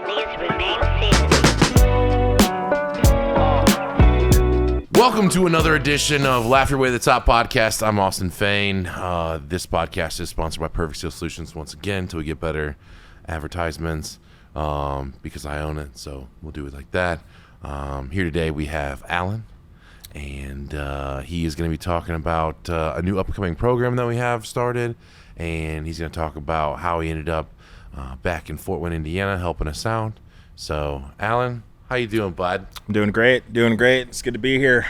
Welcome to another edition of Laugh Your Way to the Top podcast. I'm Austin Fain. This podcast is sponsored by Perfect Steel Solutions once again until we get better advertisements because I own it, so we'll do it like that. Here today we have Alan, and he is going to be talking about a new upcoming program that we have started, and he's going to talk about how he ended up back in Fort Wayne, Indiana, helping us out. So, Alan, how you doing, bud? I'm doing great. It's good to be here.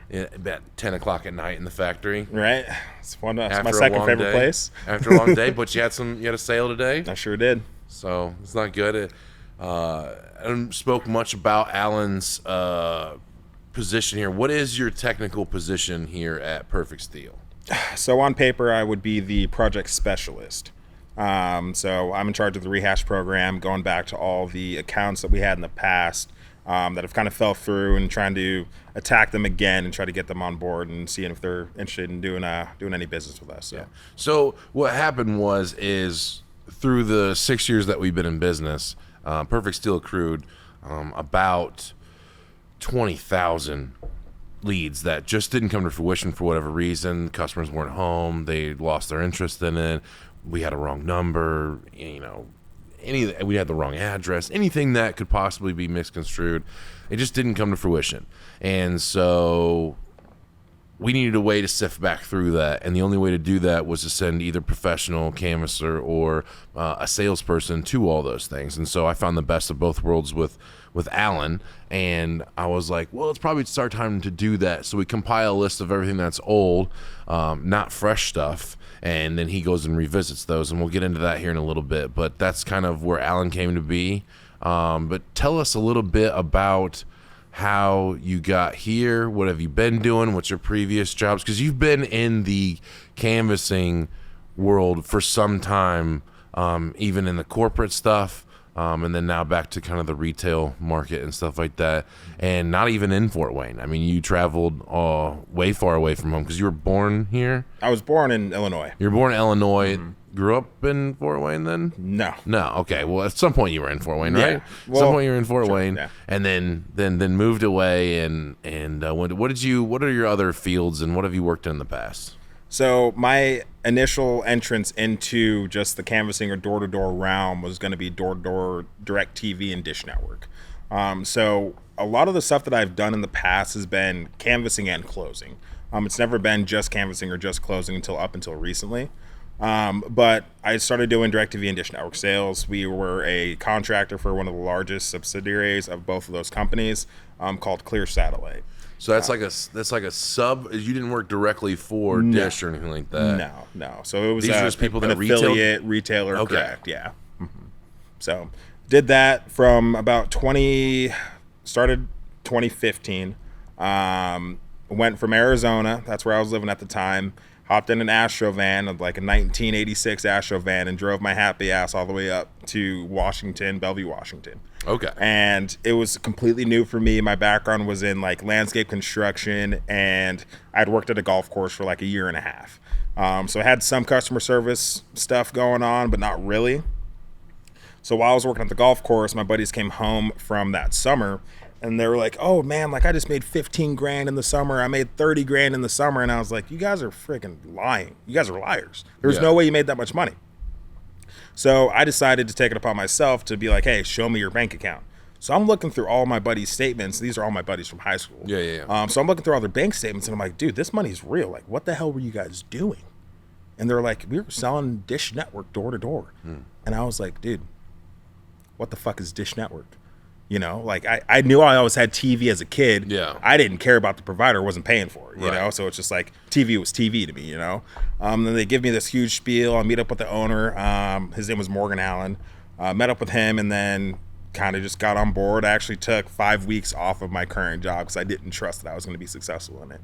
Yeah, about 10 o'clock at night in the factory. Right? It's fun. It's my second favorite place. After a long day, but you had a sale today. I sure did. So it's not good. I haven't spoke much about Alan's position here. What is your technical position here at Perfect Steel? So on paper, I would be the project specialist. So I'm in charge of the rehash program, going back to all the accounts that we had in the past that have kind of fell through, and trying to attack them again and try to get them on board and seeing if they're interested in doing any business with us. So. Yeah. So what happened is through the 6 years that we've been in business, Perfect Steel accrued about 20,000 leads that just didn't come to fruition for whatever reason. Customers weren't home. They lost their interest in it. We had a wrong number, we had the wrong address, anything that could possibly be misconstrued. It just didn't come to fruition. And so we needed a way to sift back through that. And the only way to do that was to send either professional canvasser or a salesperson to all those things. And so I found the best of both worlds with Alan. And I was like, well, it's probably start time to do that. So we compile a list of everything that's old, not fresh stuff. And then he goes and revisits those, and we'll get into that here in a little bit. But that's kind of where Alan came to be. But tell us a little bit about how you got here. What have you been doing? What's your previous jobs? Because you've been in the canvassing world for some time, even in the corporate stuff. And then now back to kind of the retail market and stuff like that, and not even in Fort Wayne. I mean, you traveled way far away from home because you were born here. I was born in Illinois. You were born in Illinois. Mm-hmm. Grew up in Fort Wayne then? No. Okay. Well, at some point you were in Fort Wayne, right? Yeah. Well, some point you were in Fort Wayne, yeah. And then moved away. And what are your other fields, and what have you worked in the past? So my initial entrance into just the canvassing or door-to-door realm was going to be door-to-door, direct TV, and Dish Network. So a lot of the stuff that I've done in the past has been canvassing and closing. It's never been just canvassing or just closing until recently. But I started doing direct TV and Dish Network sales. We were a contractor for one of the largest subsidiaries of both of those companies, called Clear Satellite. So that's like a sub. You didn't work directly for Dish or anything like that. No. So it was these are just people an that affiliate retailer. Okay. Correct. Yeah. Mm-hmm. So did that from about 2015. Went from Arizona. That's where I was living at the time. Hopped in an Astro van, like a 1986 Astro van, and drove my happy ass all the way up to Washington, Bellevue, Washington. Okay. And it was completely new for me. My background was in like landscape construction, and I'd worked at a golf course for like a year and a half. So I had some customer service stuff going on, but not really. So while I was working at the golf course, my buddies came home from that summer, and they were like, oh man, like I just made 15 grand in the summer. I made 30 grand in the summer. And I was like, you guys are freaking lying. You guys are liars. There's no way you made that much money. So I decided to take it upon myself to be like, hey, show me your bank account. So I'm looking through all my buddies' statements. These are all my buddies from high school. Yeah. So I'm looking through all their bank statements, and I'm like, dude, this money's real. Like, what the hell were you guys doing? And they're like, we were selling Dish Network door to door. And I was like, dude, what the fuck is Dish Network? You know, like I knew I always had TV as a kid. Yeah. I didn't care about the provider, wasn't paying for it, you Right. know? So it's just like TV was TV to me, you know? Then they give me this huge spiel. I meet up with the owner. His name was Morgan Allen. Met up with him, and then kind of just got on board. I actually took 5 weeks off of my current job because I didn't trust that I was going to be successful in it.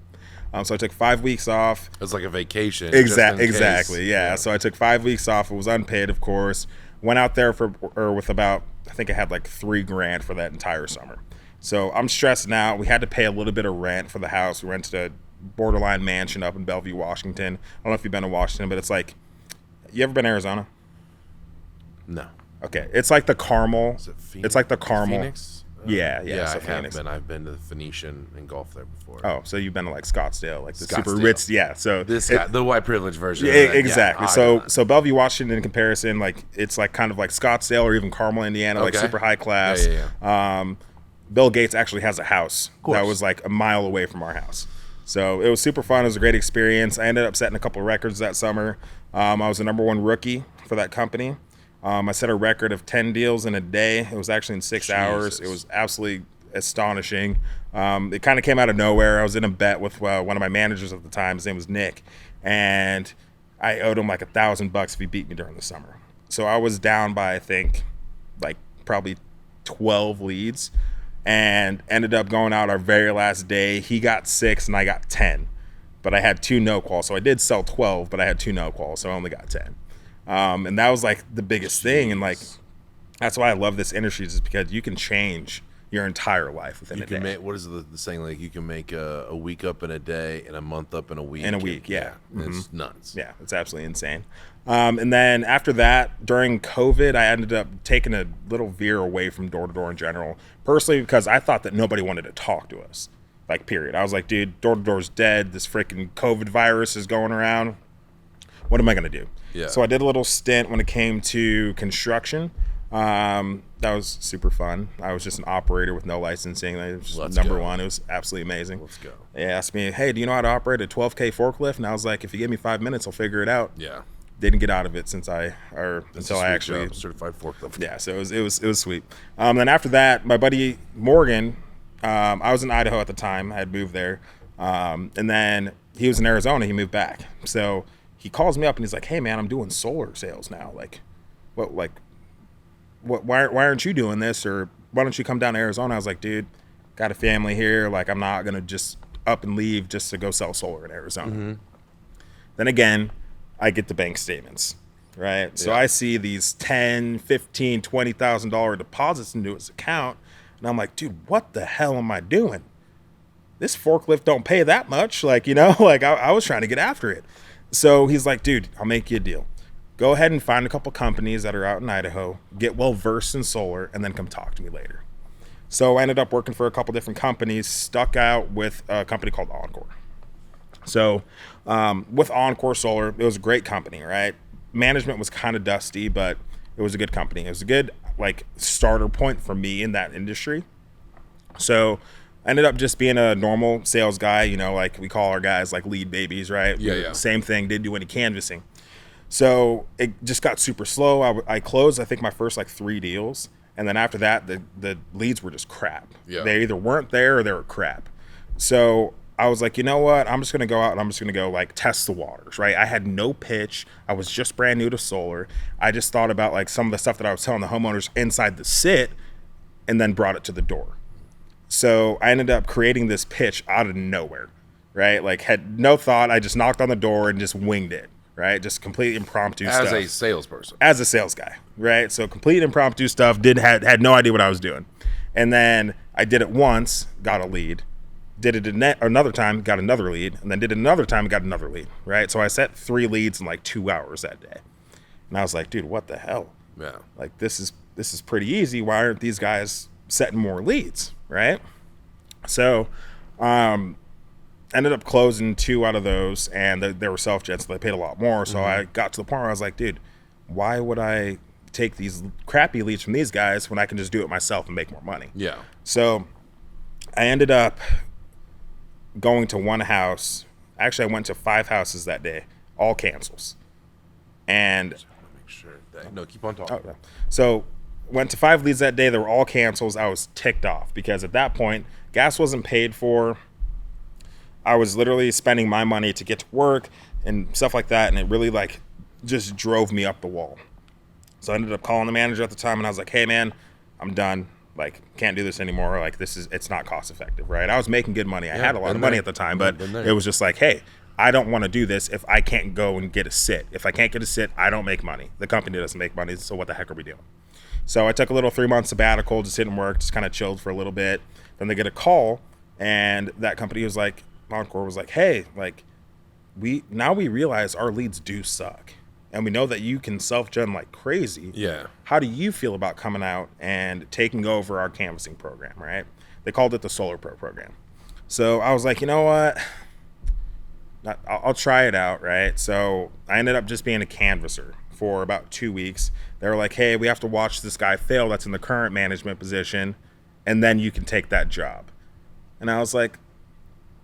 So I took 5 weeks off. It was like a vacation. Exactly. Yeah. So I took 5 weeks off. It was unpaid, of course. Went out there with about, I think I had like $3,000 for that entire summer. So I'm stressed now. We had to pay a little bit of rent for the house. We rented a borderline mansion up in Bellevue, Washington. I don't know if you've been to Washington, but it's like, you ever been to Arizona? No. Okay, it's like the caramel. Is it Phoenix? It's like the caramel. Phoenix? Yeah, Yeah, so I have Phoenix. been. I've been to the Phoenician and golf there before. Oh, so you've been to like Scottsdale, like the super Scottsdale. rich. Yeah, so This guy, the white privilege version. yeah, of that. exactly. Yeah, So Bellevue, Washington, in comparison, like it's like kind of like Scottsdale or even Carmel, Indiana, like Okay. super high class. Yeah. Bill Gates actually has a house course. that was like a mile away from our house. So it was super fun. It was a great experience. I ended up setting a couple of records that summer. I was the #1 rookie for that company. I set a record of 10 deals in a day. It was actually in 6 hours. It was absolutely astonishing. It kind of came out of nowhere. I was in a bet with one of my managers at the time. His name was Nick, and I owed him like $1,000 if he beat me during the summer. So I was down by, I think, like probably 12 leads, and ended up going out our very last day. He got 6 and I got 10, but I had 2 no quals. So I did sell 12, but I had 2 no quals, so I only got 10. And that was like the biggest thing. And like, that's why I love this industry, is because you can change your entire life within a day. Make, what is the saying? Like, you can make a week up in a day and a month up in a week. In a week, yeah. It's nuts. Yeah, it's absolutely insane. And then after that, during COVID, I ended up taking a little veer away from door-to-door in general, personally, because I thought that nobody wanted to talk to us, like, period. I was like, dude, door-to-door's dead. This freaking COVID virus is going around. What am I going to do? Yeah. So I did a little stint when it came to construction. That was super fun. I was just an operator with no licensing. That was just number one. It was absolutely amazing. Let's go. They asked me, hey, do you know how to operate a 12K forklift? And I was like, if you give me 5 minutes, I'll figure it out. Yeah. Until I actually certified forklift. Yeah, so it was sweet. Then after that, my buddy Morgan, I was in Idaho at the time. I had moved there, and then he was in Arizona. He moved back, so he calls me up and he's like, "Hey man, I'm doing solar sales now. Why aren't you doing this? Or why don't you come down to Arizona?" I was like, "Dude, got a family here. Like, I'm not gonna just up and leave just to go sell solar in Arizona." Mm-hmm. Then again, I get the bank statements, right? So I see these $10,000, $15,000, $20,000 deposits into his account, and I'm like, dude, what the hell am I doing? This forklift don't pay that much. Like, I was trying to get after it. So he's like, dude, I'll make you a deal. Go ahead and find a couple companies that are out in Idaho, get well versed in solar, and then come talk to me later. So I ended up working for a couple different companies, stuck out with a company called Encore. So with Encore Solar, it was a great company, right? Management was kind of dusty, but it was a good company. It was a good starter point for me in that industry. So I ended up just being a normal sales guy, like we call our guys like lead babies, right? Yeah. Same thing, didn't do any canvassing. So it just got super slow. I closed, I think, my first 3 deals. And then after that, the leads were just crap. Yeah. They either weren't there or they were crap. So I was like, you know what? I'm just going to go out and I'm just going to go test the waters, right? I had no pitch. I was just brand new to solar. I just thought about some of the stuff that I was telling the homeowners inside the sit and then brought it to the door. So I ended up creating this pitch out of nowhere, right? Had no thought. I just knocked on the door and just winged it, right? Just complete impromptu stuff. As a salesperson. As a sales guy, right? So complete impromptu stuff. Had no idea what I was doing. And then I did it once, got a lead. Did it another time, got another lead, and then did it another time, got another lead, right? So I set 3 leads in 2 hours that day. And I was like, dude, what the hell? Yeah. This is pretty easy. Why aren't these guys setting more leads, right? So ended up closing 2 out of those, and they were self-gen, so they paid a lot more. So I got to the point where I was like, dude, why would I take these crappy leads from these guys when I can just do it myself and make more money? Yeah. So I ended up going to one house. Actually, I went to 5 houses that day, all cancels. And Make sure that, no, keep on talking. okay. So went to 5 leads that day. They were all cancels. I was ticked off because at that point, gas wasn't paid for. I was literally spending my money to get to work and stuff like that. And it really just drove me up the wall. So I ended up calling the manager at the time and I was like, hey man, I'm done. Can't do this anymore. It's not cost effective, right? I was making good money. I had a lot of money at the time, but it was just hey, I don't want to do this if I can't go and get a sit. If I can't get a sit, I don't make money. The company doesn't make money, so what the heck are we doing? So I took a little 3-month sabbatical, just didn't work, just kind of chilled for a little bit. Then they get a call, and that company was Encore was hey, we realize our leads do suck. and we know that you can self-gen like crazy. Yeah. How do you feel about coming out and taking over our canvassing program, right? They called it the Solar Pro program. So I was like, you know what? I'll try it out, right? So I ended up just being a canvasser for about 2 weeks. They were like, hey, we have to watch this guy fail that's in the current management position, and then you can take that job. And I was like,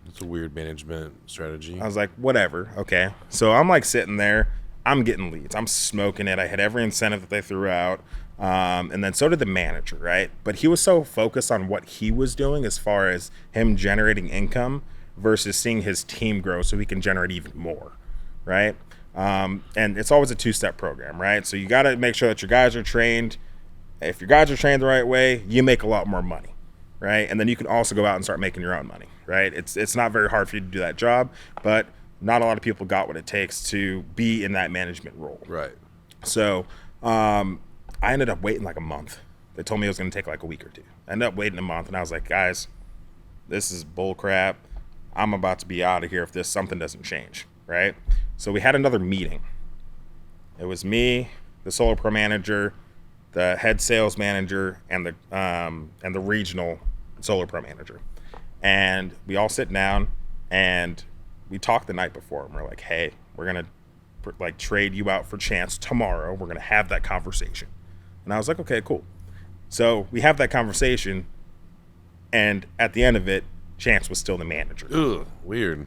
It's a weird management strategy. I was like, whatever, okay. So I'm like sitting there, I'm getting leads, I'm smoking it. I had every incentive that they threw out, and then so did the manager, right? But he was so focused on what he was doing as far as him generating income versus seeing his team grow so he can generate even more, right? And it's always a two-step program, right? So you got to make sure that your guys are trained. If your guys are trained the right way, you make a lot more money, right? And then you can also go out and start making your own money, right? It's not very hard for you to do that job, but not a lot of people got what it takes to be in that management role. Right. So I ended up waiting like a month. They told me it was going to take like a week or two. I ended up waiting a month, and I was like, guys, this is bull crap. I'm about to be out of here if something doesn't change, right? So we had another meeting. It was me, the Solar Pro manager, the head sales manager, and the regional Solar Pro manager. And we all sit down and we talked the night before, and we're like, hey, we're gonna like trade you out for Chance tomorrow. We're gonna have that conversation. And I was like, okay, cool. So we have that conversation, and at the end of it, Chance was still the manager. Ugh, weird.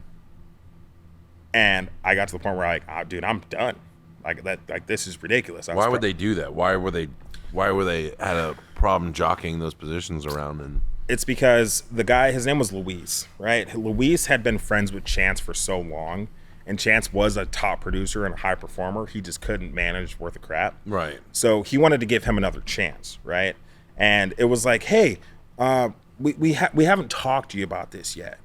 And I got to the point where like, dude, I'm done. Like that, like this is ridiculous. Why would they do that? Why were they had a problem jockeying those positions around? And it's because the guy, his name was Luis, right? Luis had been friends with Chance for so long, and Chance was a top producer and a high performer. He just couldn't manage worth a crap. Right. So he wanted to give him another chance, right? And it was like, hey, we haven't talked to you about this yet,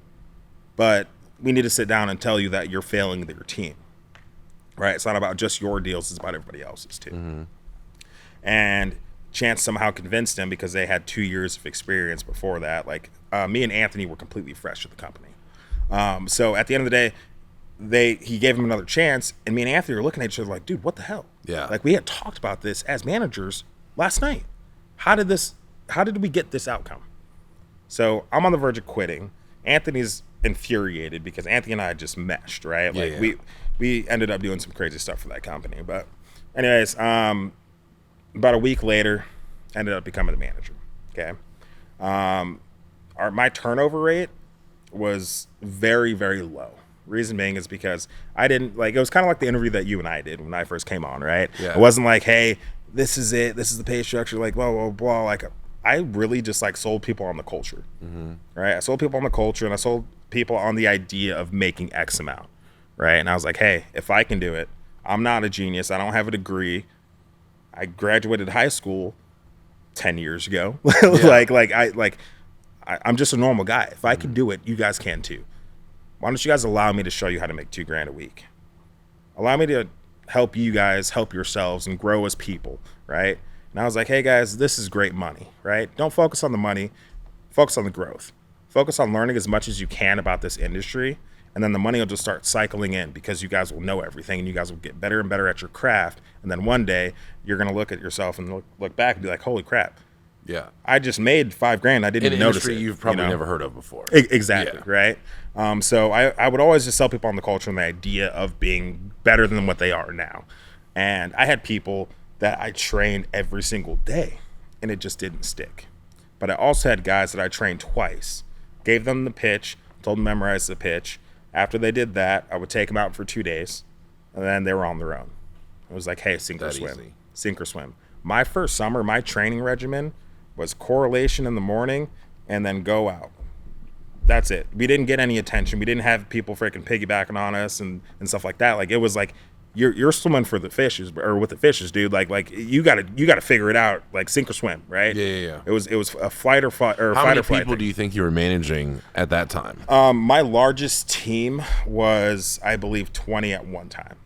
but we need to sit down and tell you that you're failing your team, right? It's not about just your deals, it's about everybody else's too. Mm-hmm. And Chance somehow convinced him, because they had 2 years of experience before that. Like me and Anthony were completely fresh to the company. So at the end of the day, he gave him another chance, and me and Anthony were looking at each other like, dude, what the hell? Yeah. Like, we had talked about this as managers last night. How did we get this outcome? So I'm on the verge of quitting. Anthony's infuriated because Anthony and I just meshed, right? Like yeah. we ended up doing some crazy stuff for that company. But anyways, about a week later, ended up becoming the manager. Okay. My turnover rate was very, very low. Reason being is because I didn't it was kind of like the interview that you and I did when I first came on, right? Yeah. It wasn't like, hey, this is it. This is the pay structure. Like, blah, blah, blah. Like, I really just like sold people on the culture, right? I sold people on the culture, and I sold people on the idea of making X amount, right? And I was like, hey, if I can do it, I'm not a genius. I don't have a degree. I graduated high school 10 years ago. Yeah. I'm just a normal guy. If I can do it, you guys can too. Why don't you guys allow me to show you how to make $2,000 a week? Allow me to help you guys help yourselves and grow as people, right? And I was like, hey guys, this is great money, right? Don't focus on the money, focus on the growth. Focus on learning as much as you can about this industry, and then the money will just start cycling in, because you guys will know everything, and you guys will get better and better at your craft. And then one day you're going to look at yourself and look back and be like, holy crap. Yeah. I just made $5,000. I didn't even notice industry it. you've probably never heard of before. Exactly. Yeah. Right. So I would always just sell people on the culture and the idea of being better than what they are now. And I had people that I trained every single day, and it just didn't stick. But I also had guys that I trained twice, gave them the pitch, told them to memorize the pitch. After they did that, I would take them out for 2 days, and then they were on their own. It was like, hey, sink or swim. Easy. Sink or swim. My first summer, my training regimen was correlation in the morning and then go out. That's it. We didn't get any attention. We didn't have people freaking piggybacking on us and stuff like that. Like, it was like, you're swimming for the fishes, or with the fishes, dude. Like you gotta figure it out. Like, sink or swim, right? Yeah. It was a flight or fight, or How fight many or flight people thing. do you think you were managing at that time? My largest team was, I believe, 20 at one time.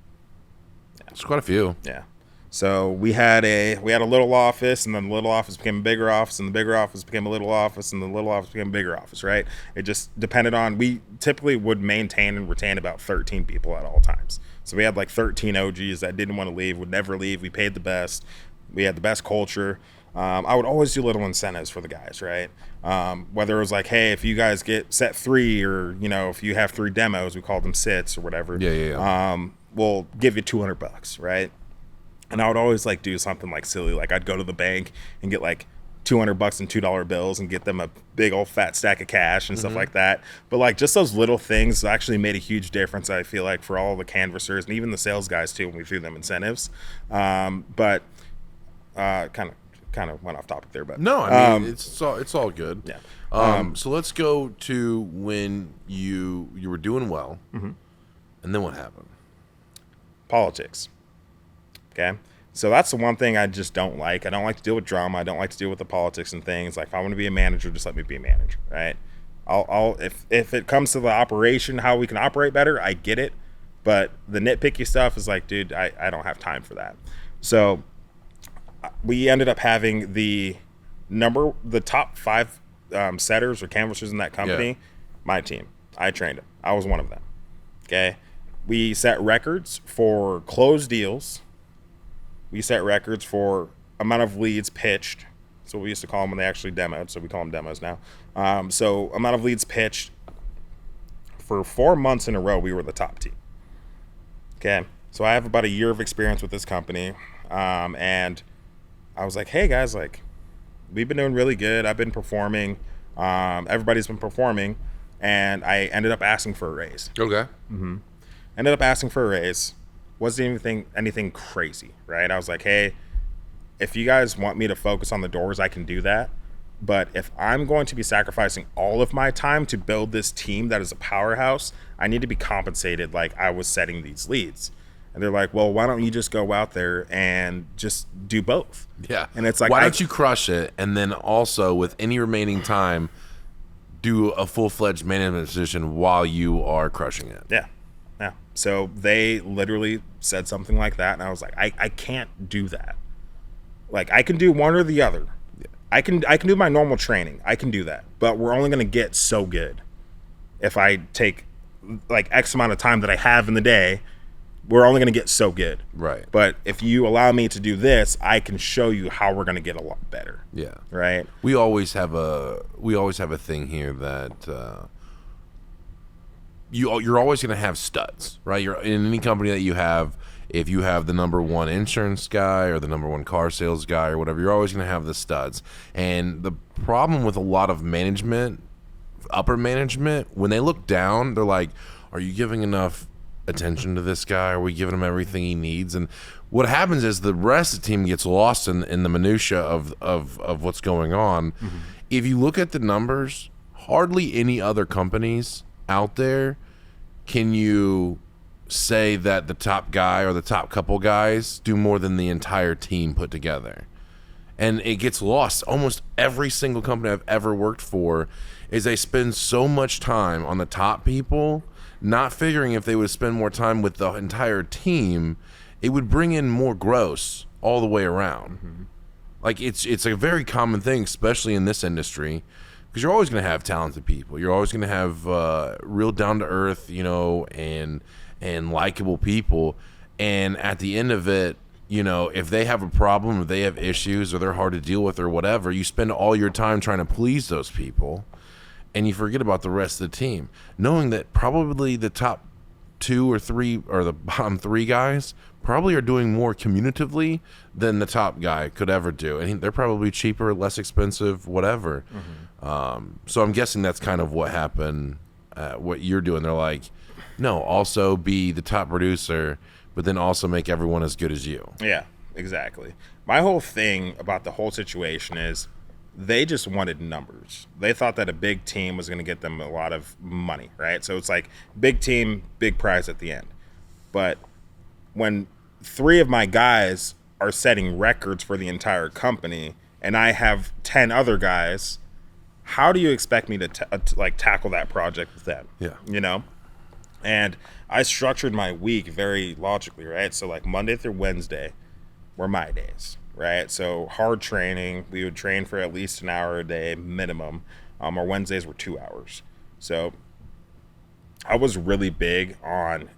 It's quite a few. Yeah. So we had a little office, and then the little office became a bigger office, and the bigger office became a little office, and the little office became a bigger office, right? It just depended on, we typically would maintain and retain about 13 people at all times. So we had like 13 OGs that didn't want to leave, would never leave. We paid the best. We had the best culture. I would always do little incentives for the guys, right? Whether it was like, hey, if you guys get set 3, or if you have 3 demos, we call them sits or whatever. Yeah. We'll give you $200, right? And I would always like do something like silly, like I'd go to the bank and get like $200 in $2 bills and get them a big old fat stack of cash and stuff like that. But like just those little things actually made a huge difference, I feel like, for all the canvassers and even the sales guys too when we threw them incentives. But kind of went off topic there, but No, I mean it's all good. Yeah. So let's go to when you were doing well, and then what happened? Politics. Okay. So that's the one thing I just don't like. I don't like to deal with drama. I don't like to deal with the politics and things. Like if I want to be a manager, just let me be a manager, right? I'll if it comes to the operation, how we can operate better, I get it. But the nitpicky stuff is like, dude, I don't have time for that. So we ended up having the top 5 setters or canvassers in that company. Yeah. My team. I trained them. I was one of them. Okay. We set records for closed deals. We set records for amount of leads pitched. So we used to call them when they actually demoed. So we call them demos now. So amount of leads pitched. For 4 months in a row, we were the top team. Okay. So I have about a year of experience with this company. And I was like, hey guys, like we've been doing really good. I've been performing. Everybody's been performing. And I ended up asking for a raise. Okay. Ended up asking for a raise. Wasn't anything crazy, right? I was like, hey, if you guys want me to focus on the doors, I can do that. But if I'm going to be sacrificing all of my time to build this team that is a powerhouse, I need to be compensated like I was setting these leads. And they're like, well, why don't you just go out there and just do both? Yeah. And it's like, why don't you crush it, and then also with any remaining time, do a full-fledged management position while you are crushing it? Yeah. Yeah. So they literally said something like that, and I was like, I can't do that. Like I can do one or the other. Yeah. I can do my normal training. I can do that. But we're only going to get so good if I take like X amount of time that I have in the day. We're only going to get so good. Right. But if you allow me to do this, I can show you how we're going to get a lot better. Yeah. Right. We always have a thing here that you're always going to have studs, right? You're in any company that you have. If you have the number 1 insurance guy or the number 1 car sales guy or whatever, you're always going to have the studs. And the problem with a lot of management, upper management, when they look down, they're like, are you giving enough attention to this guy? Are we giving him everything he needs? And what happens is the rest of the team gets lost in the minutia of what's going on. If you look at the numbers, hardly any other companies out there can you say that the top guy or the top couple guys do more than the entire team put together. And it gets lost. Almost every single company I've ever worked for is they spend so much time on the top people, not figuring if they would spend more time with the entire team, it would bring in more gross all the way around. Like it's a very common thing, especially in this industry, because you're always going to have talented people. You're always going to have real down to earth, and likable people. And at the end of it, if they have a problem, if they have issues, or they're hard to deal with, or whatever, you spend all your time trying to please those people, and you forget about the rest of the team, knowing that probably the top 2 or 3 or the bottom 3 guys probably are doing more communicatively than the top guy could ever do, and they're probably cheaper, less expensive, whatever. So I'm guessing that's kind of what happened. What you're doing, they're like, no, also be the top producer, but then also make everyone as good as you. Yeah, exactly. My whole thing about the whole situation is they just wanted numbers. They thought that a big team was going to get them a lot of money, right? So it's like big team, big prize at the end. But when 3 of my guys are setting records for the entire company and I have 10 other guys, how do you expect me to tackle that project with them? Yeah. And I structured my week very logically, right? So like Monday through Wednesday were my days, right? So hard training, we would train for at least an hour a day minimum. Our Wednesdays were 2 hours. So I was really big on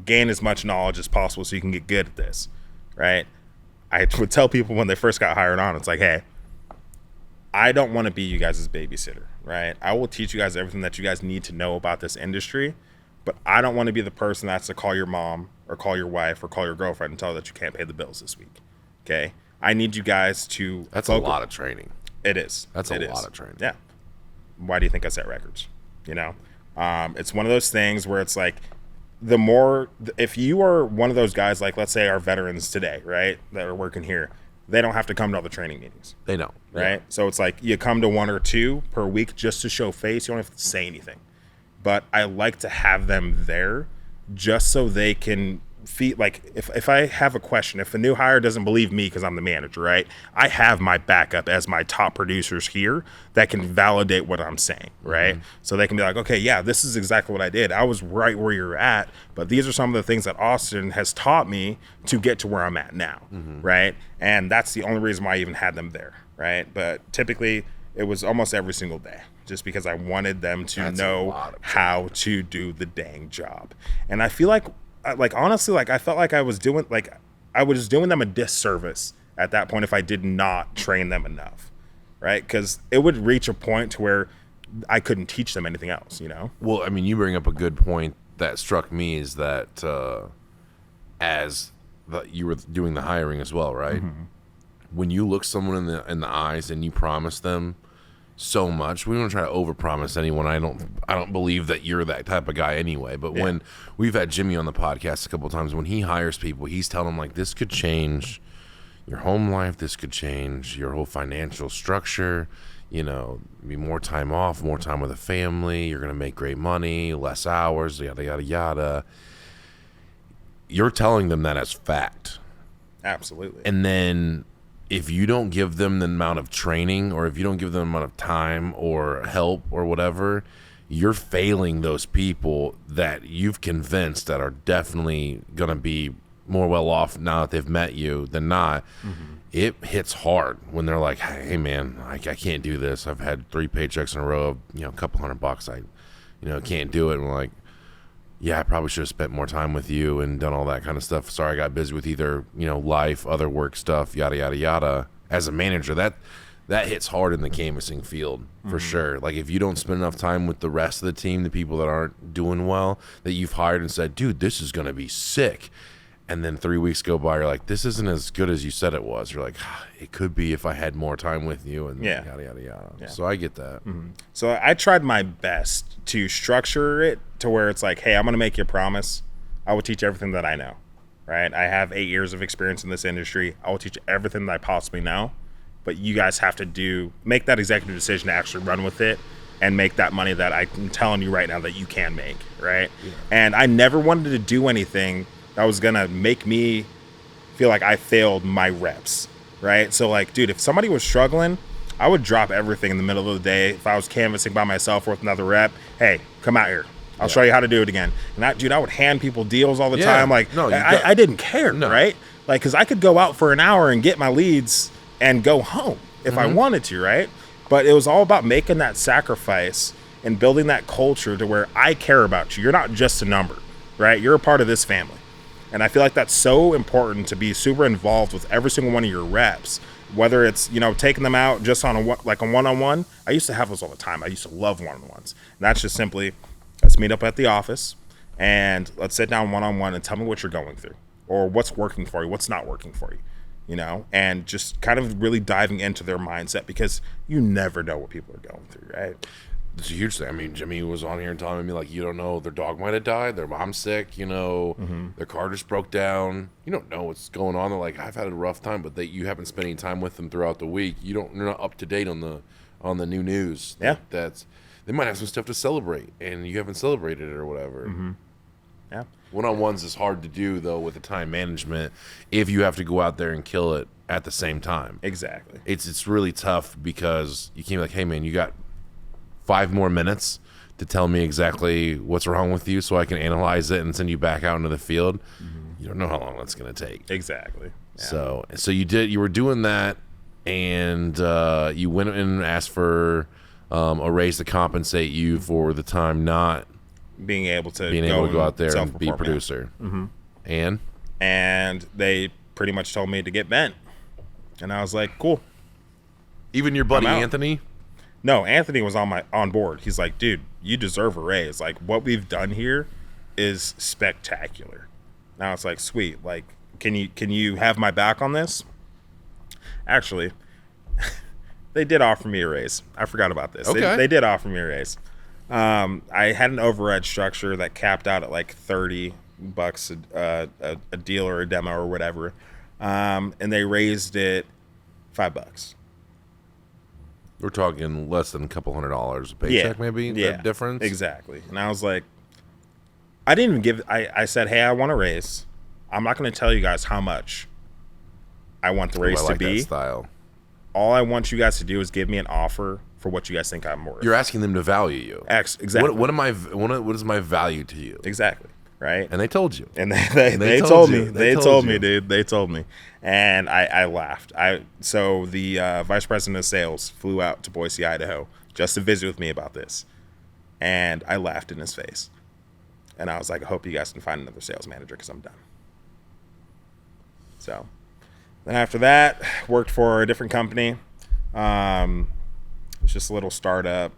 gain as much knowledge as possible so you can get good at this, right? I would tell people when they first got hired on, it's like, hey, I don't want to be you guys' babysitter, right? I will teach you guys everything that you guys need to know about this industry, but I don't want to be the person that's to call your mom or call your wife or call your girlfriend and tell her that you can't pay the bills this week, okay? I need you guys to... That's a lot of training. It is. That's a lot of training. Yeah. Why do you think I set records? You know? It's one of those things where it's like, the more... If you are one of those guys, like, let's say our veterans today, right, that are working here, they don't have to come to all the training meetings. They don't. Right? Yeah. So it's like you come to 1 or 2 per week just to show face. You don't have to say anything. But I like to have them there just so they can feel like if I have a question, if a new hire doesn't believe me because I'm the manager, right? I have my backup as my top producers here that can validate what I'm saying, right? Mm-hmm. So they can be like, okay, yeah, this is exactly what I did. I was right where you're at, but these are some of the things that Austin has taught me to get to where I'm at now, right? And that's the only reason why I even had them there, right? But typically it was almost every single day, just because I wanted them to know how to do the dang job. And I feel like honestly, like I felt like I was doing them a disservice at that point if I did not train them enough, right? Because it would reach a point to where I couldn't teach them anything else, you know? Well, I mean, you bring up a good point that struck me is that you were doing the hiring as well, right? Mm-hmm. When you look someone in the eyes and you promise them so much, we don't try to overpromise anyone. I don't believe that you're that type of guy anyway. But when we've had Jimmy on the podcast a couple of times, when he hires people, he's telling them like, this could change your home life, this could change your whole financial structure, you know, be more time off, more time with the family, you're gonna make great money, less hours, yada yada yada. You're telling them that as fact. Absolutely. And then if you don't give them the amount of training, or if you don't give them the amount of time or help or whatever, you're failing those people that you've convinced that are definitely going to be more well off now that they've met you than not. Mm-hmm. It hits hard when they're like, hey man, I can't do this. I've had 3 paychecks in a row of, you know, a couple $100. I can't do it. And we're like, yeah, I probably should have spent more time with you and done all that kind of stuff. Sorry, I got busy with either, you know, life, other work stuff, yada, yada, yada. As a manager, that hits hard in the canvassing field for sure. Like if you don't spend enough time with the rest of the team, the people that aren't doing well, that you've hired and said, dude, this is going to be sick. And then 3 weeks go by, you're like, this isn't as good as you said it was. You're like, it could be if I had more time with you and yada, yada, yada. Yeah. So I get that. Mm-hmm. So I tried my best to structure it to where it's like, hey, I'm going to make you a promise. I will teach everything that I know, right? I have 8 years of experience in this industry. I will teach everything that I possibly know. But you guys have to make that executive decision to actually run with it and make that money that I'm telling you right now that you can make, right? Yeah. And I never wanted to do anything that was going to make me feel like I failed my reps, right? So, like, dude, if somebody was struggling, I would drop everything in the middle of the day. If I was canvassing by myself with another rep, hey, come out here. I'll show you how to do it again. And I would hand people deals all the time. Like, no, I didn't care, right? Like, because I could go out for an hour and get my leads and go home if I wanted to, right? But it was all about making that sacrifice and building that culture to where I care about you. You're not just a number, right? You're a part of this family. And I feel like that's so important to be super involved with every single one of your reps, whether it's, you know, taking them out just on a one-on-one. I used to have those all the time. I used to love one-on-ones. And that's just simply, let's meet up at the office and let's sit down one-on-one and tell me what you're going through or what's working for you, what's not working for you, you know, and just kind of really diving into their mindset because you never know what people are going through, right? It's a huge thing. I mean, Jimmy was on here and telling me, like, you don't know, their dog might have died, their mom's sick, you know, their car just broke down. You don't know what's going on. They're like, I've had a rough time, but you haven't spent any time with them throughout the week. You're not up to date on the new news. Yeah. They might have some stuff to celebrate, and you haven't celebrated it or whatever. Mm-hmm. Yeah. One-on-ones is hard to do, though, with the time management if you have to go out there and kill it at the same time. Exactly. It's really tough because you can't be like, hey, man, you got 5 more minutes to tell me exactly what's wrong with you so I can analyze it and send you back out into the field. You don't know how long that's going to take. Exactly. Yeah. So you were doing that, and you went in and asked for a raise to compensate you for the time not being able to go out there and self-perform, be yeah. producer. And And they pretty much told me to get bent, and I was like, cool. even your buddy I'm out. Anthony. No, Anthony was on board. He's like, dude, you deserve a raise. Like, what we've done here is spectacular. Now it's like, sweet. Like, can you have my back on this? Actually, they did offer me a raise. I forgot about this. Okay. They did offer me a raise. I had an overhead structure that capped out at like $30 a deal or a demo or whatever, and they raised it $5. We're talking less than a couple $100 a paycheck, maybe. Yeah, The difference. exactly. And I was like, I didn't even give. I said, hey, I want a raise. I'm not going to tell you guys how much I want the raise I to like be. that style. All I want you guys to do is give me an offer for what you guys think I'm worth. You're asking them to value you. Exactly. What is my value to you? Exactly. Right. And they told you. And they told me. They told me, dude. They told me. And I laughed. So the vice president of sales flew out to Boise, Idaho, just to visit with me about this. And I laughed in his face. And I was like, I hope you guys can find another sales manager because I'm done. So then after that, worked for a different company. It's just a little startup.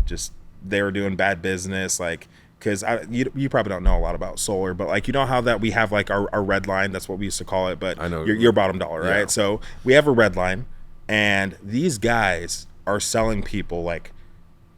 Just they were doing bad business, like. Because you probably don't know a lot about solar, but like, you know how that we have like our red line, that's what we used to call it, but I know your bottom dollar, right? Yeah. So we have a red line, and these guys are selling people like,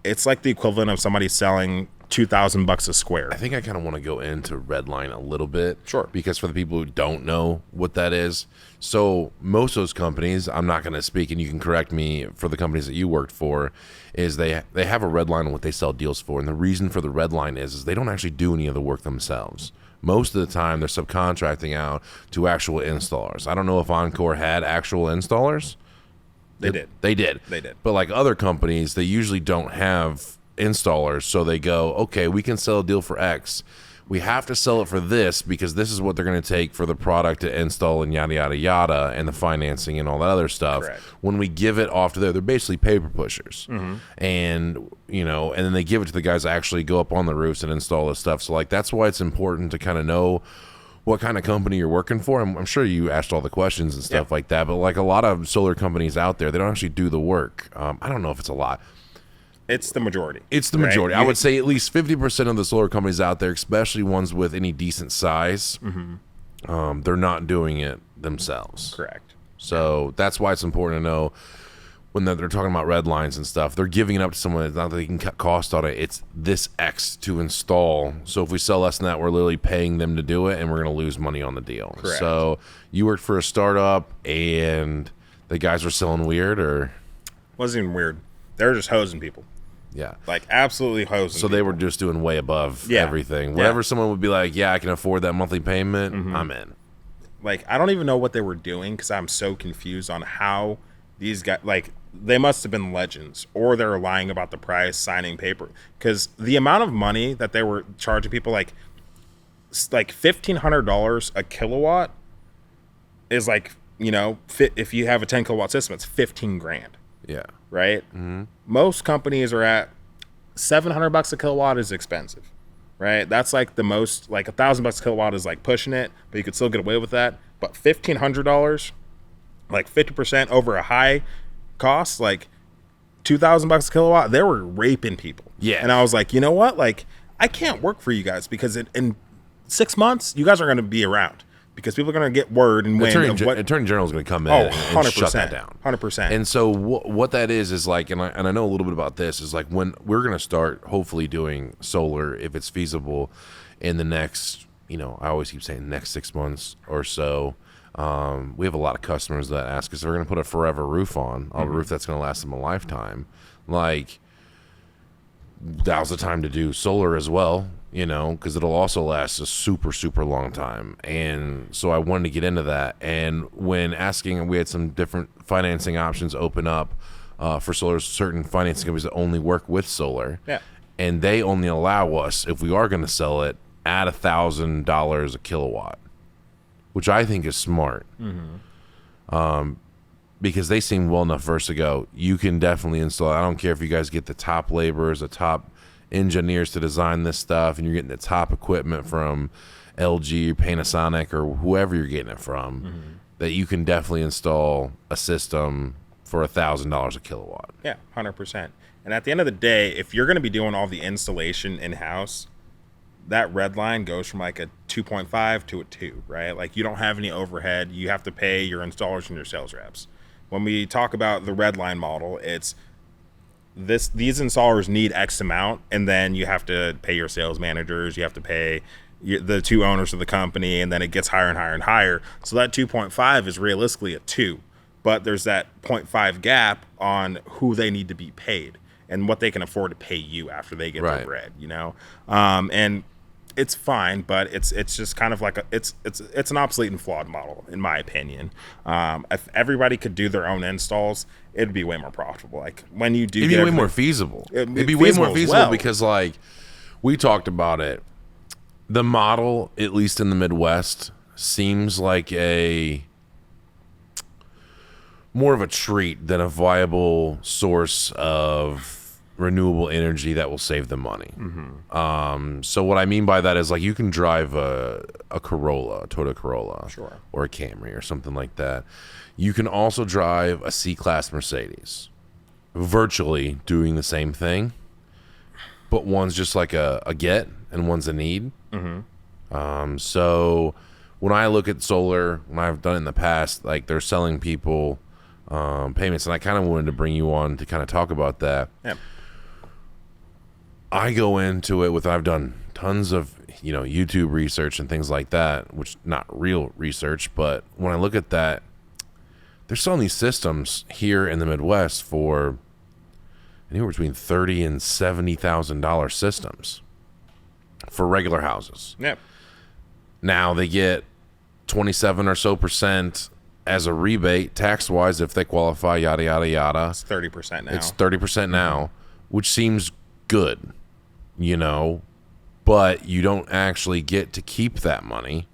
it's like the equivalent of somebody selling $2,000 a square. I think I kind of want to go into Redline a little bit. Sure. Because for the people who don't know what that is, so most of those companies, I'm not going to speak, and you can correct me, for the companies that you worked for, is they have a red line on what they sell deals for. And the reason for the red line is they don't actually do any of the work themselves. Most of the time, they're subcontracting out to actual installers. I don't know if Encore had actual installers. They did. They did. But like other companies, they usually don't have installers, so they go, okay, we can sell a deal for X. We have to sell it for this because this is what they're going to take for the product to install and yada, yada, yada, and the financing and all that other stuff. Correct. When we give it off to they're basically paper pushers. And, and then they give it to the guys that actually go up on the roofs and install this stuff. So, like, that's why it's important to kind of know what kind of company you're working for. I'm sure you asked all the questions and stuff like that, but like a lot of solar companies out there, they don't actually do the work. I don't know if it's a lot. It's the majority. It's the majority. Right? I would say at least 50% of the solar companies out there, especially ones with any decent size, they're not doing it themselves. Correct. So that's why it's important to know when they're talking about red lines and stuff, they're giving it up to someone. It's not that they can cut cost on it. It's this X to install. So if we sell less than that, we're literally paying them to do it, and we're going to lose money on the deal. Correct. So you worked for a startup, and the guys were selling weird, or? Wasn't even weird. They were just hosing people. Yeah. Like, absolutely hosing So people. they were just doing way above everything. Yeah. Whenever someone would be like, yeah, I can afford that monthly payment, I'm in. Like, I don't even know what they were doing because I'm so confused on how these guys, like, they must have been legends, or they were lying about the price, signing paper. Because the amount of money that they were charging people, like $1,500 a kilowatt is like, if you have a 10 kilowatt system, it's 15 grand. Yeah. Right? Most companies are at $700 a kilowatt is expensive, right? That's like the most, like $1,000 a kilowatt is like pushing it, but you could still get away with that. But $1,500, like 50% over a high cost, like $2,000 a kilowatt, they were raping people. Yeah. And I was like, you know what? Like, I can't work for you guys because in 6 months, you guys are going to be around. Because people are going to get word and Attorney what General is going to come in and 100%, shut that down. 100%. And so what that is like, and I know a little bit about this, is like when we're going to start hopefully doing solar, if it's feasible, in the next, I always keep saying next 6 months or so. We have a lot of customers that ask us if we're going to put a forever roof on, a roof that's going to last them a lifetime. Like, now's the time to do solar as well, because it'll also last a super, super long time. And so I wanted to get into that. And when asking, we had some different financing options open up for solar, certain financing companies that only work with solar. Yeah. And they only allow us, if we are going to sell it, at $1,000 a kilowatt, which I think is smart. Because they seem well enough versed to go, you can definitely install it. I don't care if you guys get the top laborers, the top engineers to design this stuff, and you're getting the top equipment from LG, Panasonic, or whoever you're getting it from, that you can definitely install a system for $1,000 a kilowatt. Yeah, 100%. And at the end of the day, if you're going to be doing all the installation in-house, that red line goes from like a 2.5 to a 2, right? Like you don't have any overhead. You have to pay your installers and your sales reps. When we talk about the red line model, it's these installers need X amount, and then you have to pay your sales managers, you have to pay the two owners of the company, and then it gets higher and higher and higher. So that 2.5 is realistically a 2, but there's that 0.5 gap on who they need to be paid and what they can afford to pay you after they get their bread, you know? And it's fine, but it's just kind of like it's an obsolete and flawed model, in my opinion. If everybody could do their own installs, it'd be way more profitable. Like when you do, It'd be way more feasible. It'd be way more feasible because, like, we talked about it. The model, at least in the Midwest, seems like more of a treat than a viable source of renewable energy that will save them money. So what I mean by that is, like, you can drive a Corolla, a Toyota Corolla, Sure, or a Camry or something like that. You can also drive a C-Class Mercedes, virtually doing the same thing, but one's just like a get and one's a need. So when I look at solar, when I've done it in the past, like, they're selling people payments, and I kind of wanted to bring you on to kind of talk about that. Yeah. I go into it with, I've done tons of, YouTube research and things like that, which not real research, but when I look at that, they're selling these systems here in the Midwest for anywhere between $30,000 and $70,000 systems for regular houses. Yep. Now they get 27 or so% as a rebate tax-wise if they qualify, yada yada yada. It's 30% now. It's 30% now, which seems good, but you don't actually get to keep that money.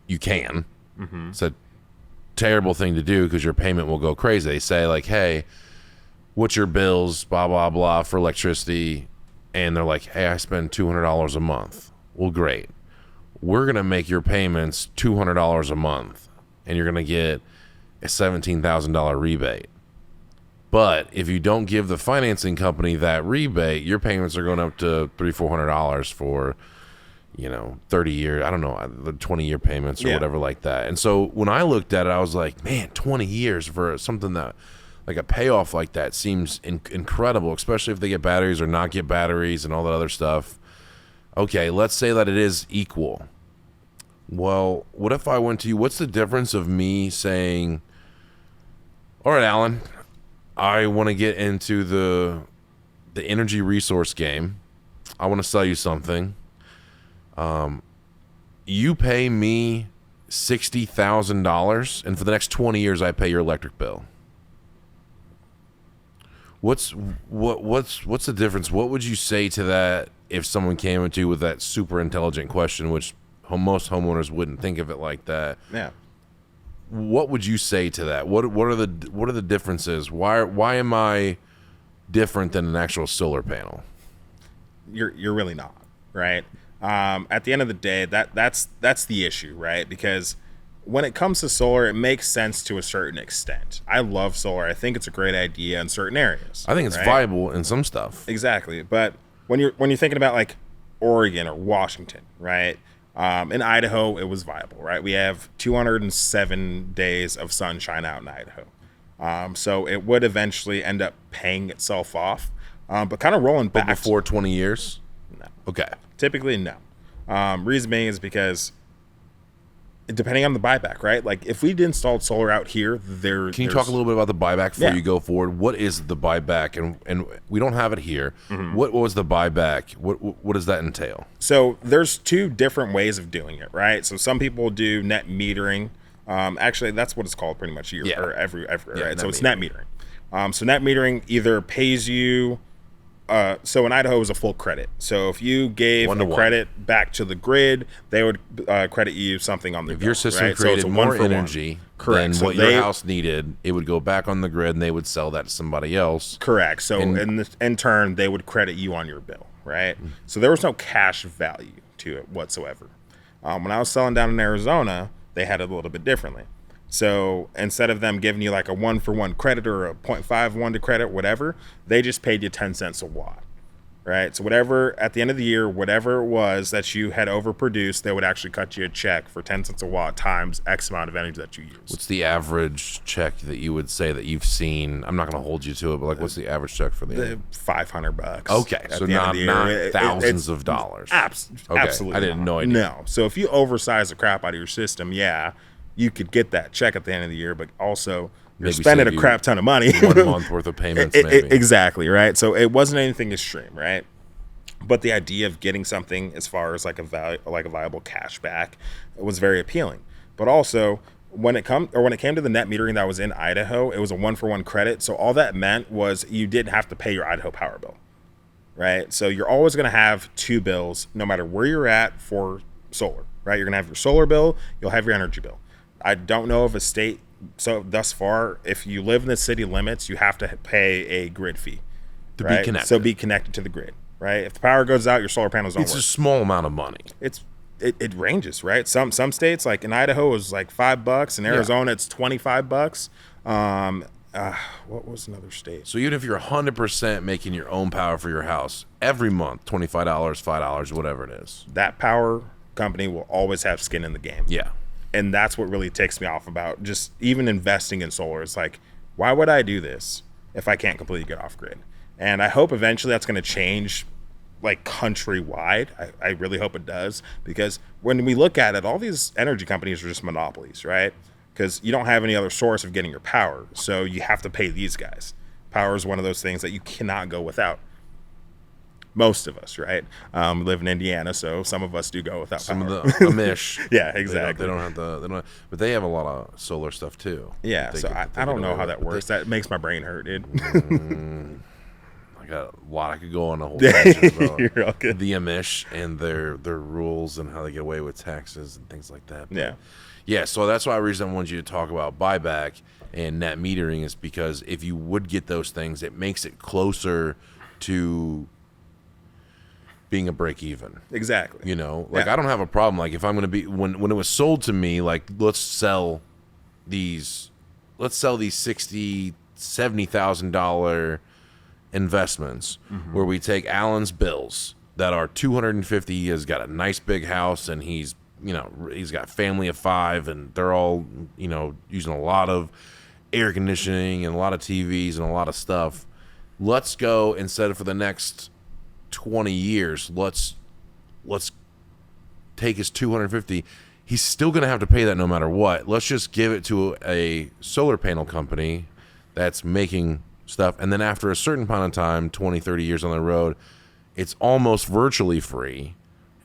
You can. It's a terrible thing to do because your payment will go crazy. They say, like, hey, what's your bills, blah, blah, blah, for electricity? And they're like, hey, I spend $200 a month. Well, great. We're going to make your payments $200 a month, and you're going to get a $17,000 rebate. But if you don't give the financing company that rebate, your payments are going up to $300-$400 for, 30 years. I don't know, the 20-year payments or whatever like that. And so when I looked at it, I was like, man, 20 years for something that, like, a payoff like that seems incredible, especially if they get batteries or not get batteries and all that other stuff. Okay, let's say that it is equal. Well, what if I went to you? What's the difference of me saying, all right, Alan, I want to get into the energy resource game. I want to sell you something. You pay me $60,000, and for the next 20 years, I pay your electric bill. What's the difference? What would you say to that if someone came at you with that super intelligent question, which most homeowners wouldn't think of it like that? Yeah. What would you say to that? What are the differences? Why am I different than an actual solar panel? You're really not, right? At the end of the day, that's the issue, right? Because when it comes to solar, it makes sense to a certain extent. I love solar. I think it's a great idea in certain areas. I think it's viable in some stuff. Exactly. But when you're thinking about, like, Oregon or Washington, right? In Idaho, it was viable, right? We have 207 days of sunshine out in Idaho. So it would eventually end up paying itself off. But kind of rolling back. But before 20 years? No. Okay. Typically, no. Reason being is because depending on the buyback, right? Like, if we'd installed solar out here, Can you talk a little bit about the buyback before you go forward? What is the buyback? And we don't have it here. What was the buyback? What does that entail? So there's two different ways of doing it, right? So some people do net metering. Actually, that's what it's called pretty much everywhere, right? So it's net metering. So net metering either pays you So in Idaho, it was a full credit. So if you gave a 1-to-1. credit back to the grid, they would credit you something on the If bill, your system right? So created it's a more 1-for-1. energy Correct. than So what your house needed, it would go back on the grid, and they would sell that to somebody else. Correct. So in turn, they would credit you on your bill, right? So there was no cash value to it whatsoever. When I was selling down in Arizona, they had it a little bit differently. So instead of them giving you like a 1-for-1 credit or a 0.51 to credit, whatever, they just paid you 10 cents a watt. Right. So whatever at the end of the year, whatever it was that you had overproduced, they would actually cut you a check for 10 cents a watt times X amount of energy that you used. What's the average check that you would say that you've seen? I'm not going to hold you to it, but like, what's the average check for the $500? Okay, so not thousands of dollars. Okay, Absolutely, I didn't know. No. So if you oversize the crap out of your system, yeah, you could get that check at the end of the year, but also you're Maybe spending save a crap ton of money. 1 month worth of payments, maybe. Exactly, right? So it wasn't anything extreme, right? But the idea of getting something as far as like a viable cash back was very appealing. But also when it came to the net metering that was in Idaho, it was a 1-for-1 credit. So all that meant was you didn't have to pay your Idaho power bill, right? So you're always going to have two bills no matter where you're at for solar, right? You're going to have your solar bill, you'll have your energy bill. I don't know of a state. So thus far, if you live in the city limits, you have to pay a grid fee To right? be connected. So be connected to the grid, right? If the power goes out, your solar panels don't It's work. a small amount of money. It ranges, right? Some states, like in Idaho, is like $5. In Arizona, it's $25. What was another state? So even if you're 100% making your own power for your house every month, $25, $5, whatever it is. That power company will always have skin in the game. Yeah. And that's what really takes me off about just even investing in solar. It's like, why would I do this if I can't completely get off grid? And I hope eventually that's going to change like countrywide. I really hope it does, because when we look at it, all these energy companies are just monopolies, right? Because you don't have any other source of getting your power. So you have to pay these guys. Power is one of those things that you cannot go without. Most of us, right? We live in Indiana, so some of us do go without Some power. of the Amish. Yeah, exactly. They don't have the. But they have a lot of solar stuff too. Yeah, so I don't know how that works. That makes my brain hurt, dude. I got a lot. I could go on a whole tangent about You're all good. the Amish and their rules and how they get away with taxes and things like that. But Yeah. yeah. So that's why the reason I wanted you to talk about buyback and net metering is because if you would get those things, it makes it closer to being a break even. Exactly. You know, like Yeah. I don't have a problem. Like if I'm going to be when it was sold to me, like let's sell these $60,000-$70,000 investments where we take Alan's bills that are 250. He has got a nice big house and he's got a family of 5 and they're all, using a lot of air conditioning and a lot of TVs and a lot of stuff. Let's go, instead of for the next 20 years, let's take his 250. He's still going to have to pay that no matter what. Let's just give it to a solar panel company that's making stuff, and then after a certain amount of time, 20, 30 years on the road, it's almost virtually free,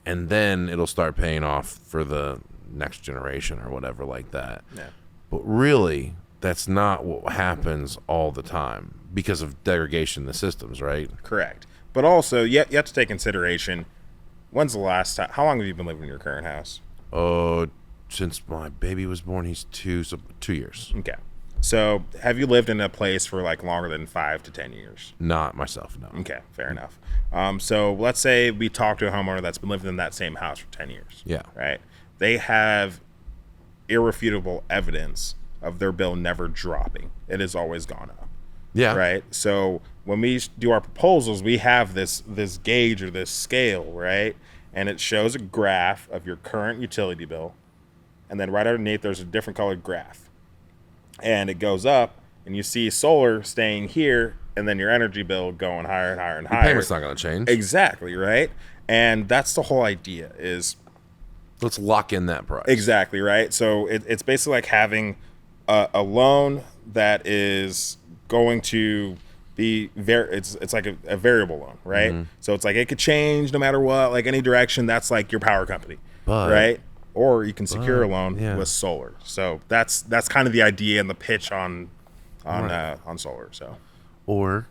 and then it'll start paying off for the next generation or whatever like that. Yeah. But really, that's not what happens all the time because of degradation in the systems, right? Correct. But also, you have to take consideration, when's the last time, how long have you been living in your current house? Since my baby was born, he's 2, so 2 years. Okay. So have you lived in a place for like longer than 5 to 10 years? Not myself, no. Okay, fair enough. So let's say we talk to a homeowner that's been living in that same house for 10 years. Yeah. Right? They have irrefutable evidence of their bill never dropping. It has always gone up. Yeah. Right? So when we do our proposals, we have this gauge or this scale, right? And it shows a graph of your current utility bill. And then right underneath, there's a different colored graph. And it goes up, and you see solar staying here, and then your energy bill going higher and higher and higher. The payment's not going to change. Exactly, right? And that's the whole idea is... Let's lock in that price. Exactly, right? So it's basically like having a loan that is going to be... It's like a variable loan, right? Mm-hmm. So it's like it could change no matter what, like any direction. That's like your power company, right? Or you can secure a loan with solar. So that's kind of the idea and the pitch on solar. So, or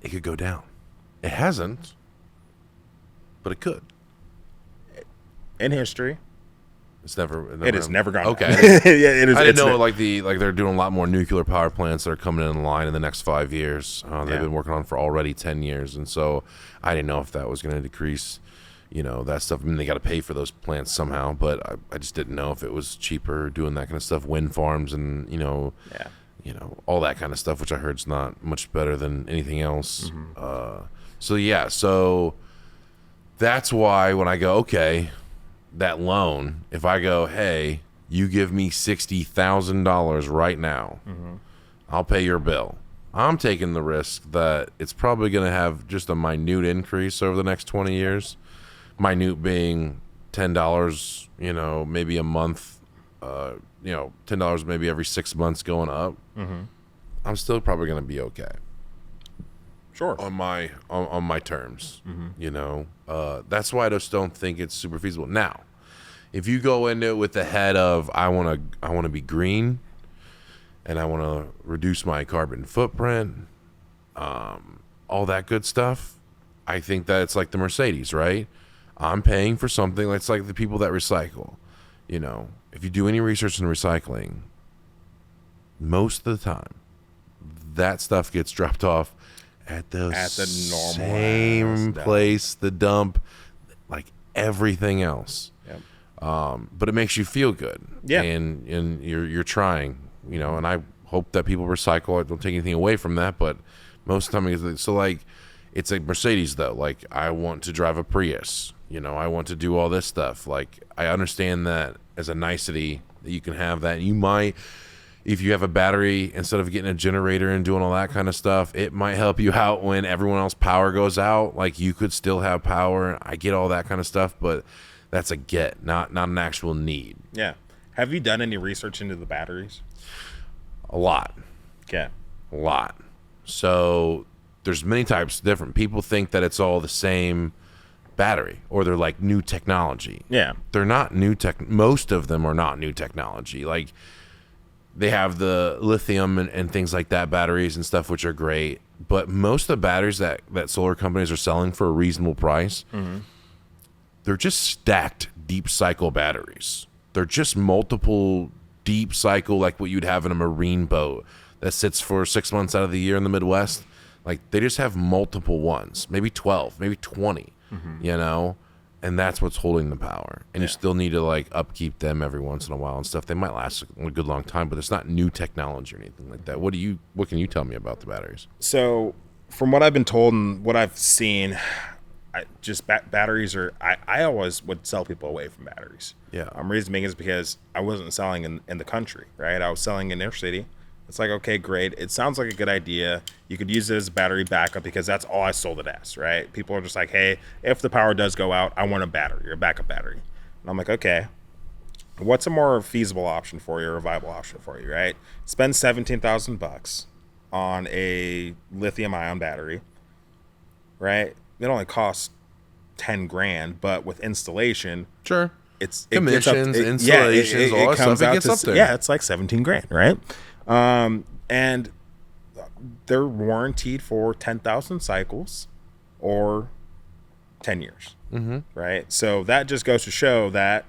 it could go down. It hasn't, but it could. In history, It has never gone okay. down. Yeah, it is. I didn't it's know they're doing a lot more nuclear power plants that are coming in line in the next 5 years. They've Yeah. been working on for already 10 years, and so I didn't know if that was going to decrease. That stuff. I mean, they got to pay for those plants somehow, but I just didn't know if it was cheaper doing that kind of stuff, wind farms, and Yeah. all that kind of stuff, which I heard is not much better than anything else. So that's why when I go, okay, that loan, if I go, hey, you give me $60,000 right now, I'll pay your bill. I'm taking the risk that it's probably going to have just a minute increase over the next 20 years. Minute being $10, maybe a month, $10 maybe every 6 months going up. I'm still probably going to be okay. Sure. On my terms, that's why I just don't think it's super feasible. Now, if you go into it with the head of I want to be green, and I want to reduce my carbon footprint, all that good stuff, I think that it's like the Mercedes, right? I'm paying for something. It's like the people that recycle. If you do any research in recycling, most of the time, that stuff gets dropped off at the normal same place, the dump, like everything else. Yep. But it makes you feel good. Yeah. And you're trying, and I hope that people recycle. I don't take anything away from that, but most of the time, it's like Mercedes though. Like I want to drive a Prius. I want to do all this stuff. Like I understand that as a nicety that you can have that. And you might, if you have a battery, instead of getting a generator and doing all that kind of stuff, it might help you out when everyone else power goes out. Like you could still have power. I get all that kind of stuff, but that's a get, not an actual need. Yeah. Have you done any research into the batteries? A lot. Okay. A lot. So there's many types different. People think that it's all the same battery, or they're like new technology. Yeah. They're not new tech. Most of them are not new technology. Like they have the lithium and things like that batteries and stuff, which are great. But most of the batteries that solar companies are selling for a reasonable price, they're just stacked deep cycle batteries. They're just multiple deep cycle, like what you'd have in a marine boat that sits for 6 months out of the year in the Midwest. Like they just have multiple ones, maybe 12, maybe 20, and that's what's holding the power. And you still need to like upkeep them every once in a while and stuff. They might last a good long time, but it's not new technology or anything like that. What can you tell me about the batteries? So from what I've been told and what I've seen, batteries are, I always would sell people away from batteries. Yeah. Reason being is because I wasn't selling in the country, right? I was selling in inner city. It's like, okay, great. It sounds like a good idea. You could use it as a battery backup because that's all I sold it as, right? People are just like, hey, if the power does go out, I want a battery or a backup battery. And I'm like, okay, what's a more feasible option for you or a viable option for you, right? Spend $17,000 on a lithium ion battery, right? It only costs 10 grand, but with installation, Sure. It Commissions, installations, all that stuff, it gets up there. Yeah, it's like 17 grand, right? And they're warranted for 10,000 cycles or 10 years, right? So that just goes to show that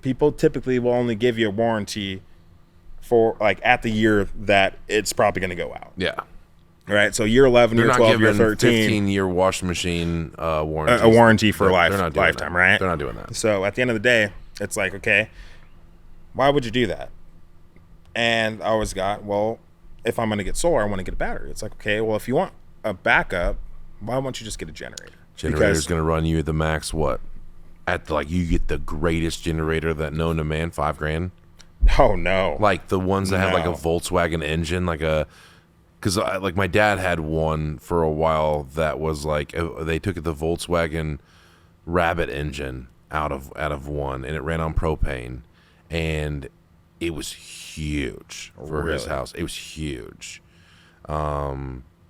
people typically will only give you a warranty for like at the year that it's probably going to go out. Yeah. Right. So year 11, They're year not 12, year giving 13. 15-year washing machine warranty. A warranty for They're not doing lifetime, that. right? They're not doing that. So at the end of the day, it's like, okay, why would you do that? And I always got, well, if I'm going to get solar, I want to get a battery. It's like, okay, well, if you want a backup, why don't you just get a generator? Generator's going to run you the max what? You get the greatest generator that known to man, $5 grand. Oh no! Like the ones that have like a No. Volkswagen engine, because like my dad had one for a while that was like they took the Volkswagen Rabbit engine out of one, and it ran on propane, and it was huge for his Really? house. It was huge.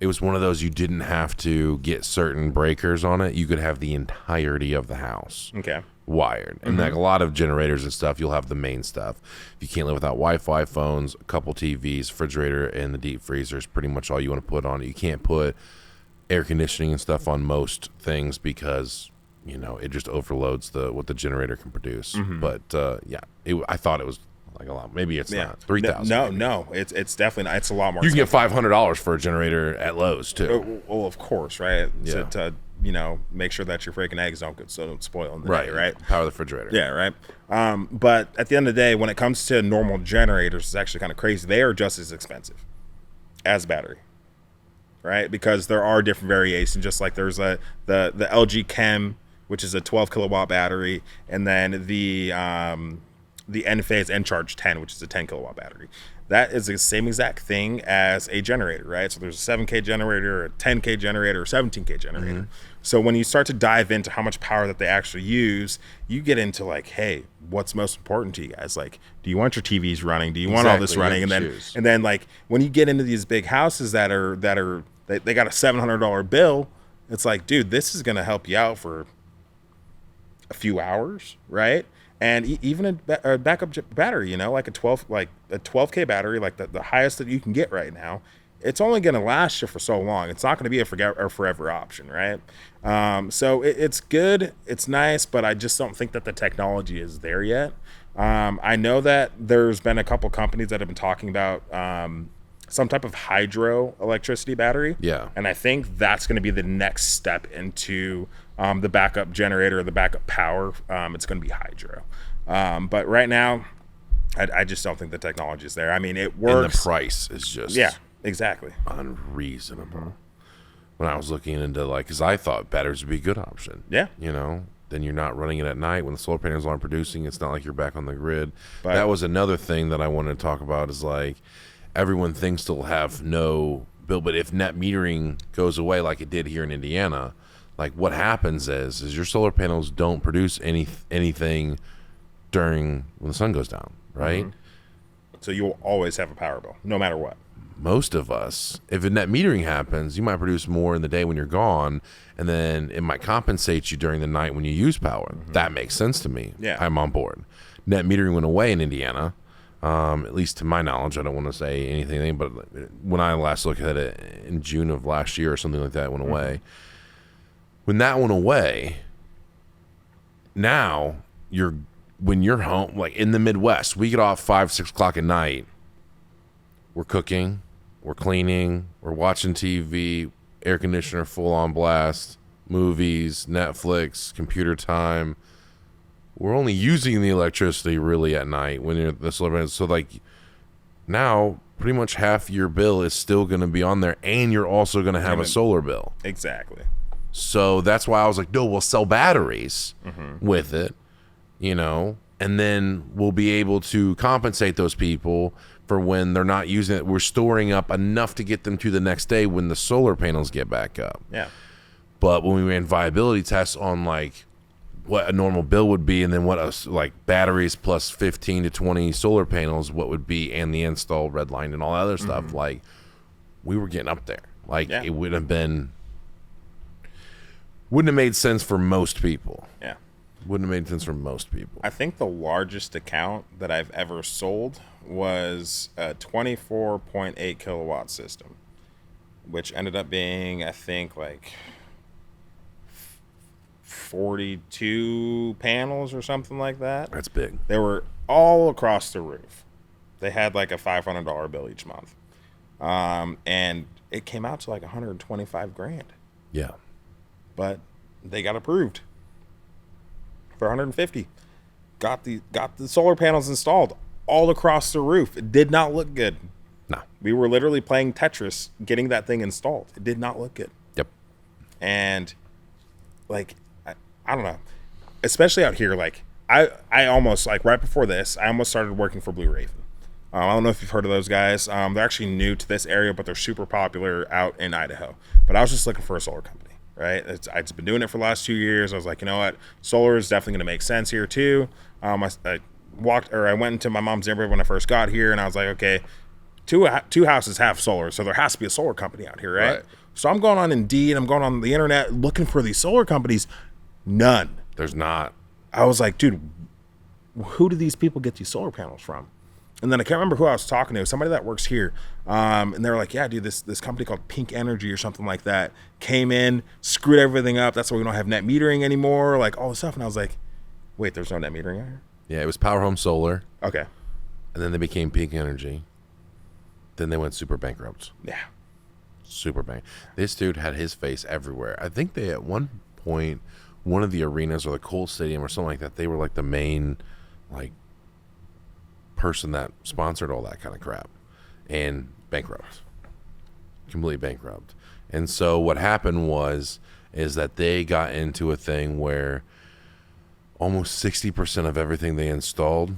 It was one of those you didn't have to get certain breakers on it. You could have the entirety of the house Okay. wired. And like a lot of generators and stuff, you'll have the main stuff. If you can't live without Wi-Fi, phones, a couple TVs, refrigerator, and the deep freezer is pretty much all you want to put on it. You can't put air conditioning and stuff on most things because it just overloads what the generator can produce. But I thought it was like a lot. Maybe it's not 3,000. No, it's definitely not. It's a lot more. You can get $500 for a generator at Lowe's too. Well, of course, right? Yeah. To make sure that your freaking eggs don't spoil in the Right, day, right? Power the refrigerator. Yeah, right. But at the end of the day, when it comes to normal generators, it's actually kind of crazy. They are just as expensive as battery, right? Because there are different variations. Just like there's the LG Chem, which is a 12 kilowatt battery, and then the Enphase Encharge 10, which is a 10 kilowatt battery. That is the same exact thing as a generator, right? So there's a 7K generator, a 10K generator, a 17K generator. So when you start to dive into how much power that they actually use, you get into like, hey, what's most important to you guys? Like, do you want your TVs running? Do you want all this running? And then like when you get into these big houses that they got a $700 bill, it's like, dude, this is going to help you out for a few hours, right? And even a backup battery, like a 12K battery, like the highest that you can get right now, it's only going to last you for so long. It's not going to be a forever option, right? So it's good, it's nice, but I just don't think that the technology is there yet. I know that there's been a couple companies that have been talking about some type of hydro electricity battery. Yeah. And I think that's going to be the next step into the backup generator or the backup power. It's going to be hydro. But right now, I just don't think the technology is there. I mean, it works. And the price is just exactly unreasonable. When I was looking into because I thought batteries would be a good option. Yeah. Then you're not running it at night when the solar panels aren't producing. It's not like you're back on the grid. But that was another thing that I wanted to talk about is like everyone thinks they'll have no bill, but if net metering goes away like it did here in Indiana, like what happens is your solar panels don't produce anything during when the sun goes down, right? So you'll always have a power bill, no matter what. Most of us, if a net metering happens, you might produce more in the day when you're gone, and then it might compensate you during the night when you use power. That makes sense to me. Yeah. I'm on board. Net metering went away in Indiana. At least to my knowledge, I don't want to say anything, but when I last looked at it in June of last year or something like that, it went away. When that went away, now when you're home, like in the Midwest, we get off 5, 6 o'clock at night. We're cooking, we're cleaning, we're watching TV, air conditioner full on blast, movies, Netflix, computer time. We're only using the electricity really at night when you're the solar panels. So like now pretty much half your bill is still going to be on there, and you're also going to have a solar bill. Exactly. So that's why I was like, no, we'll sell batteries with it, and then we'll be able to compensate those people for when they're not using it. We're storing up enough to get them to the next day when the solar panels get back up. Yeah. But when we ran viability tests on like what a normal bill would be, and then what like batteries plus 15 to 20 solar panels, what would be, and the install red line and all that other stuff, like we were getting up there. Like it wouldn't have made sense for most people. Yeah. Wouldn't have made sense for most people. I think the largest account that I've ever sold was a 24.8 kilowatt system, which ended up being, I think, like 42 panels or something like that. That's big. They were all across the roof. They had like a $500 bill each month. And it came out to like 125 grand. Yeah. But they got approved for 150. Got the solar panels installed all across the roof. It did not look good. No. We were literally playing Tetris getting that thing installed. It did not look good. Yep. And like I don't know, especially out here, like I almost, like right before this, I almost started working for Blue Raven. I don't know if you've heard of those guys. They're actually new to this area, but they're super popular out in Idaho. But I was just looking for a solar company, right? I've been doing it for the last 2 years. I was like, you know what? Solar is definitely going to make sense here too. I went into my mom's neighborhood when I first got here, and I was like, okay, two houses have solar, so there has to be a solar company out here, right? So I'm going on Indeed, I'm going on the internet looking for these solar companies. None. There's not. I was like, dude, who do these people get these solar panels from? And then I can't remember who I was talking to, somebody that works here. And they were like, yeah, dude, this company called Pink Energy or something like that came in, screwed everything up. That's why we don't have net metering anymore, like all this stuff. And I was like, wait, there's no net metering out here? Yeah, it was Power Home Solar, Okay. and then they became Pink Energy. Then they went super bankrupt. Yeah. Super bank. This dude had his face everywhere. I think they, at one point, one of the arenas or the Colt Stadium or something like that, they were like the main, like, person that sponsored all that kind of crap, and bankrupt, completely bankrupt. And so what happened is that they got into a thing where almost 60% of everything they installed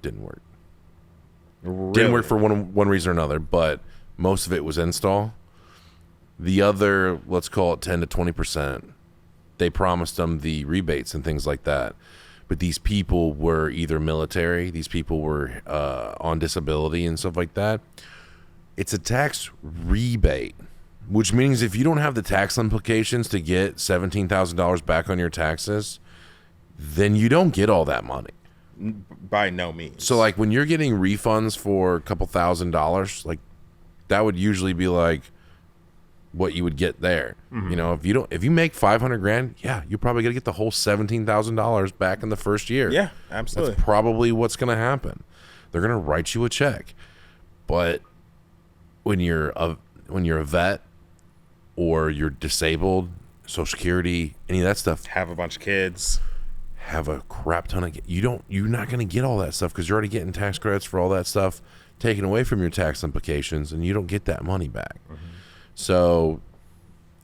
didn't work. Really? Didn't work for one reason or another, but most of it was install. The other, let's call it 10 to 20%, they promised them the rebates and things like that. But these people were either military, these people were on disability and stuff like that. It's a tax rebate, which means if you don't have the tax implications to get $17,000 back on your taxes, then you don't get all that money. By no means. So, like, when you're getting refunds for a couple $1,000s, like, that would usually be like what you would get there. Mm-hmm. You know, if you make $500,000, yeah, you're probably gonna get the whole $17,000 back in the first year. Yeah, absolutely. That's probably what's gonna happen. They're gonna write you a check. But when you're a vet or you're disabled, Social Security, any of that stuff, Have a bunch of kids. have a crap ton of you're not going to get all that stuff because you're already getting tax credits for all that stuff taken away from your tax implications, and you don't get that money back. Mm-hmm. So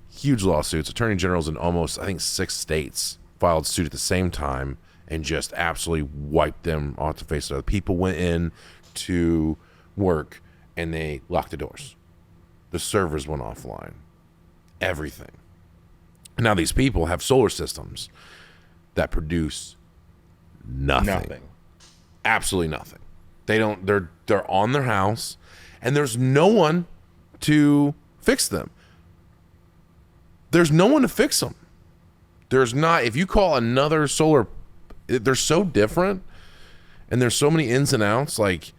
huge lawsuits. Attorney generals in almost, I think, 6 states filed suit at the same time and just absolutely wiped them off the face of the people. Went in to work and they locked the doors. The servers went offline. Everything. Now these people have solar systems that produce nothing. Absolutely nothing. They're on their house, and there's no one to fix them. There's no one to fix them. There's not. If you call another solar, they're so different, and there's so many ins and outs. Like,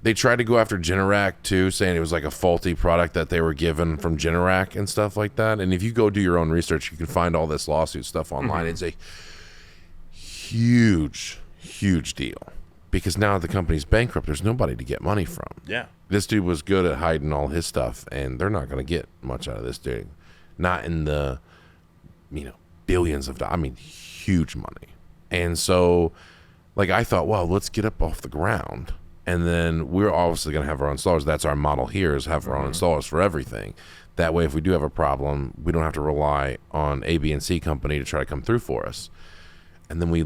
they tried to go after Generac too, saying it was like a faulty product that they were given from Generac and stuff like that. And if you go do your own research, you can find all this lawsuit stuff online. Mm-hmm. It's a huge deal because now the company's bankrupt. There's nobody to get money from. Yeah. This dude was good at hiding all his stuff, and they're not going to get much out of this dude. Not in the, billions of dollars. I mean, huge money. And so, like, I thought, well, let's get up off the ground. And then we're obviously going to have our own installers. That's our model here, is have our own installers for everything. That way, if we do have a problem, we don't have to rely on A, B, and C company to try to come through for us. And then we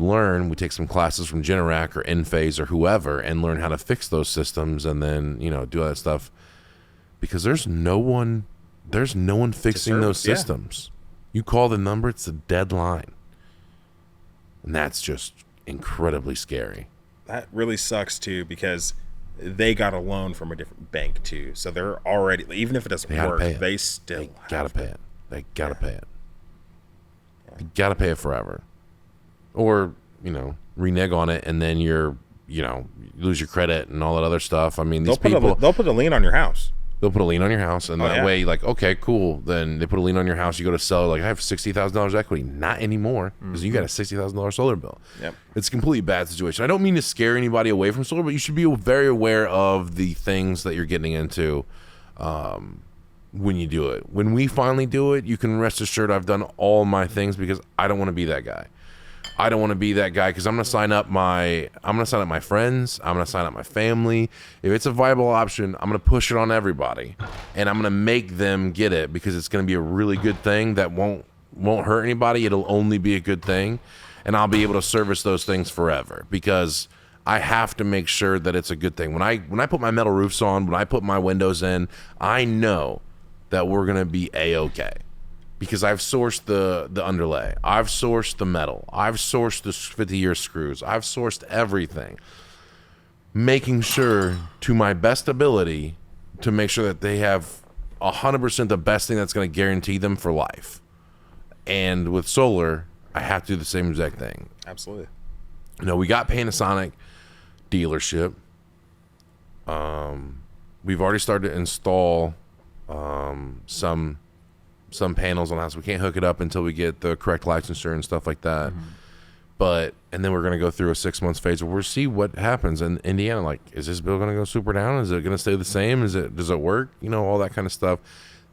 take some classes from Generac or Enphase or whoever and learn how to fix those systems and then, do all that stuff. Because there's no one fixing those systems. You call the number, it's a dead line. And that's just incredibly scary. That really sucks too, because they got a loan from a different bank too. So they're already, even if it doesn't work, they still gotta pay it. They gotta pay it. You gotta pay it forever. Or, renege on it, and then you lose your credit and all that other stuff. I mean, they'll put a lien on your house. They'll put a lien on your house, and that way, like, okay, cool. Then they put a lien on your house. You go to sell, like, I have $60,000 equity. Not anymore, because you got a $60,000 solar bill. Yep. It's a completely bad situation. I don't mean to scare anybody away from solar, but you should be very aware of the things that you're getting into when you do it. When we finally do it, you can rest assured I've done all my things, because I don't want to be that guy. I don't want to be that guy, because I'm going to sign up my friends. I'm going to sign up my family. If it's a viable option, I'm going to push it on everybody, and I'm going to make them get it, because it's going to be a really good thing that won't hurt anybody. It'll only be a good thing, and I'll be able to service those things forever, because I have to make sure that it's a good thing. When I put my metal roofs on, when I put my windows in, I know that we're going to be A-okay. Because I've sourced the underlay, I've sourced the metal, I've sourced the 50-year screws, I've sourced everything, making sure to my best ability to make sure that they have 100% the best thing that's going to guarantee them for life. And with solar, I have to do the same exact thing. Absolutely. We got Panasonic dealership. We've already started to install some panels on the house. We can't hook it up until we get the correct licensure and stuff like that. And then we're going to go through a 6 months phase where we'll see what happens in Indiana. Like, is this bill going to go super down? Is it going to stay the same? Does it work? All that kind of stuff.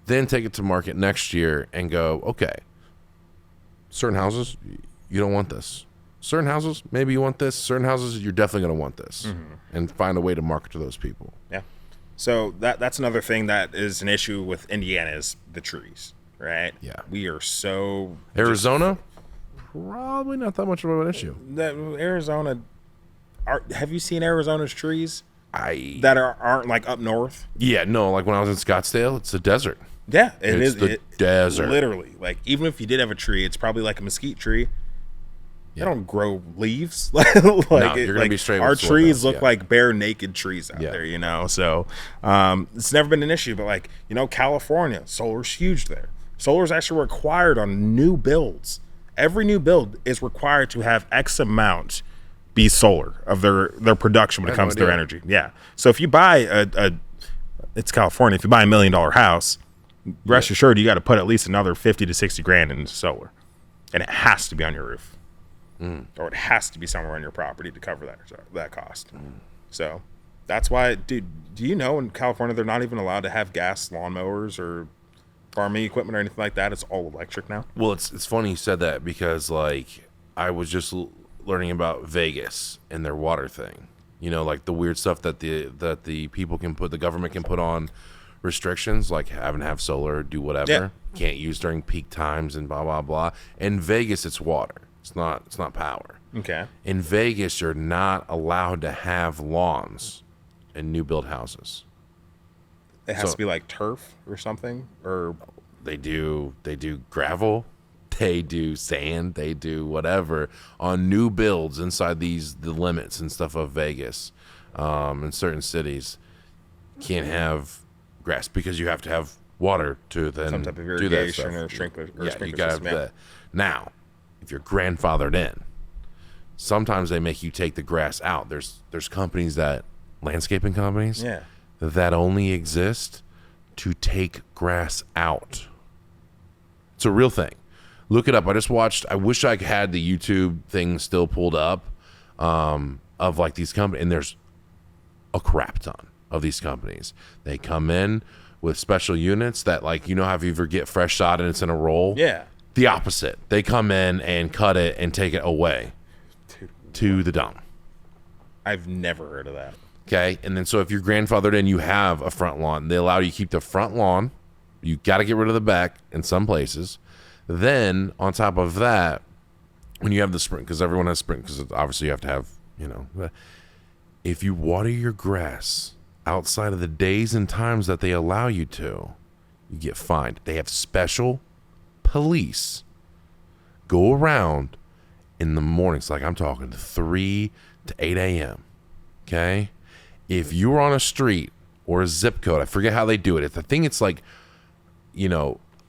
Then take it to market next year and go, okay, certain houses, you don't want this. Certain houses, maybe you want this. Certain houses, you're definitely going to want this. And find a way to market to those people. Yeah. So that's another thing that is an issue with Indiana is the trees, right? Yeah. We are so... Arizona? Probably not that much of an issue. Arizona... have you seen Arizona's trees? That aren't like up north? Yeah, no, like when I was in Scottsdale, it's a desert. Yeah, it's the desert. Literally. Like, even if you did have a tree, it's probably like a mesquite tree. They don't grow leaves. No, you're going to be straight with our trees sweatpants, look like bare naked trees out there, So it's never been an issue. But California, solar's huge there. Solar's actually required on new builds. Every new build is required to have X amount be solar of their production when it comes to their energy. Yeah. So if you buy it's California, if you buy $1 million house, rest assured you got to put at least another 50 to 60 grand into solar. And it has to be on your roof. Or it has to be somewhere on your property to cover that cost. So that's why, dude, do you know in California they're not even allowed to have gas lawnmowers or farming equipment or anything like that? It's all electric now. Well, it's funny you said that because I was just learning about Vegas and their water thing. Like the weird stuff that the people can put, the government can put on restrictions, like having to have solar, do whatever, can't use during peak times and blah blah blah. In Vegas, it's water. It's not power. Okay. In Vegas, you're not allowed to have lawns in new build houses. It has to be like turf or something, or they do gravel, they do sand, they do whatever on new builds inside the limits and stuff of Vegas. In certain cities, can't have grass because you have to have water to then some type of do that irrigation stuff. or sprinkler. You gotta have that. Now, if you're grandfathered in, sometimes they make you take the grass out. There's companies landscaping companies, that only exist to take grass out. It's a real thing. Look it up. I wish I had the YouTube thing still pulled up of these companies, and there's a crap ton of these companies. They come in with special units that how you ever get fresh sod and it's in a roll? Yeah. The opposite. They come in and cut it and take it away to the dump. I've never heard of that. Okay. And then so if you're grandfathered in, you have a front lawn. They allow you to keep the front lawn. You got to get rid of the back in some places. Then on top of that, when you have the sprint, because everyone has sprint, because obviously you have to have, if you water your grass outside of the days and times that they allow you to, you get fined. They have special police go around in the mornings, I'm talking 3 to 8 a.m. Okay? If you're on a street or a zip code, I forget how they do it. I think it's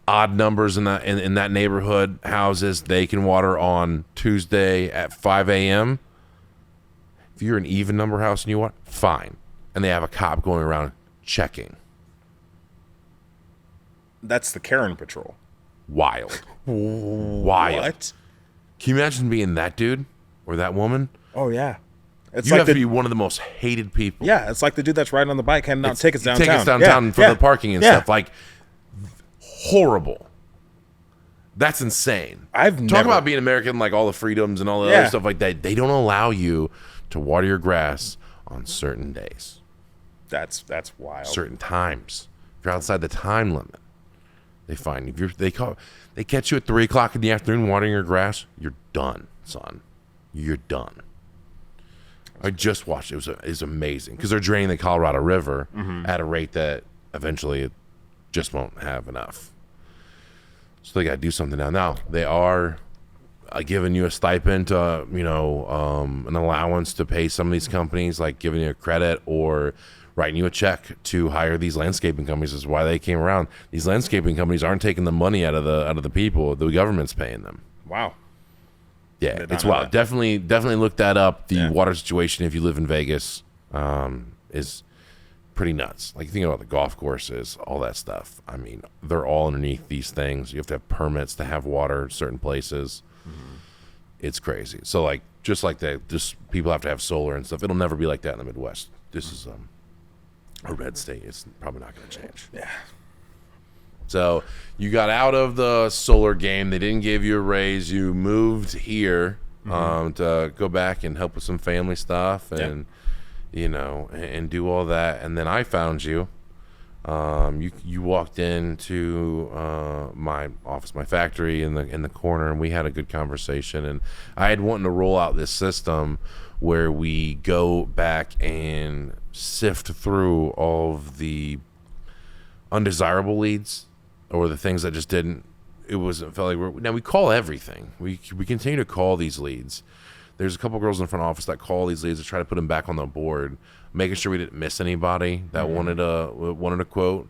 odd numbers in that neighborhood houses, they can water on Tuesday at 5 a.m. If you're an even number house and you water, fine. And they have a cop going around checking. That's the Karen Patrol. Wild. What? Can you imagine being that dude or that woman? Oh, yeah. It's you have to be one of the most hated people. Yeah, it's like the dude that's riding on the bike handing out tickets downtown. Tickets downtown for the parking and stuff. Horrible. That's insane. Talk about being American, all the freedoms and all the other stuff like that. They don't allow you to water your grass on certain days. That's wild. Certain times. If you're outside the time limit, they fine. If they catch you at 3 o'clock in the afternoon watering your grass, you're done, son. You're done. I just watched it. It was amazing because they're draining the Colorado River at a rate that eventually it just won't have enough. So they got to do something now. Now they are giving you a stipend, an allowance to pay some of these companies, like giving you a credit or writing you a check to hire these landscaping companies. This is why they came around. These landscaping companies aren't taking the money out of the people. The government's paying them. Wow. Yeah, Did not it's know wild. that. Definitely look that up. The Yeah. water situation, if you live in Vegas, is pretty nuts. Like, think about the golf courses, all that stuff. I mean, they're all underneath these things. You have to have permits to have water in certain places. It's crazy. So, like, just like that, just people have to have solar and stuff. It'll never be like that in the Midwest. This is a red state. It's probably not going to change. Yeah. So you got out of the solar game. They didn't give you a raise. You moved here to go back and help with some family stuff and you know, and do all that. And then I found you. You walked into my office, my factory in the corner, and we had a good conversation. And I had wanted to roll out this system where we go back and sift through all of the undesirable leads or the things that just didn't. It wasn't felt like now we call everything. We continue to call these leads. There's a couple girls in the front office that call these leads to try to put them back on the board, making sure we didn't miss anybody that wanted a quote.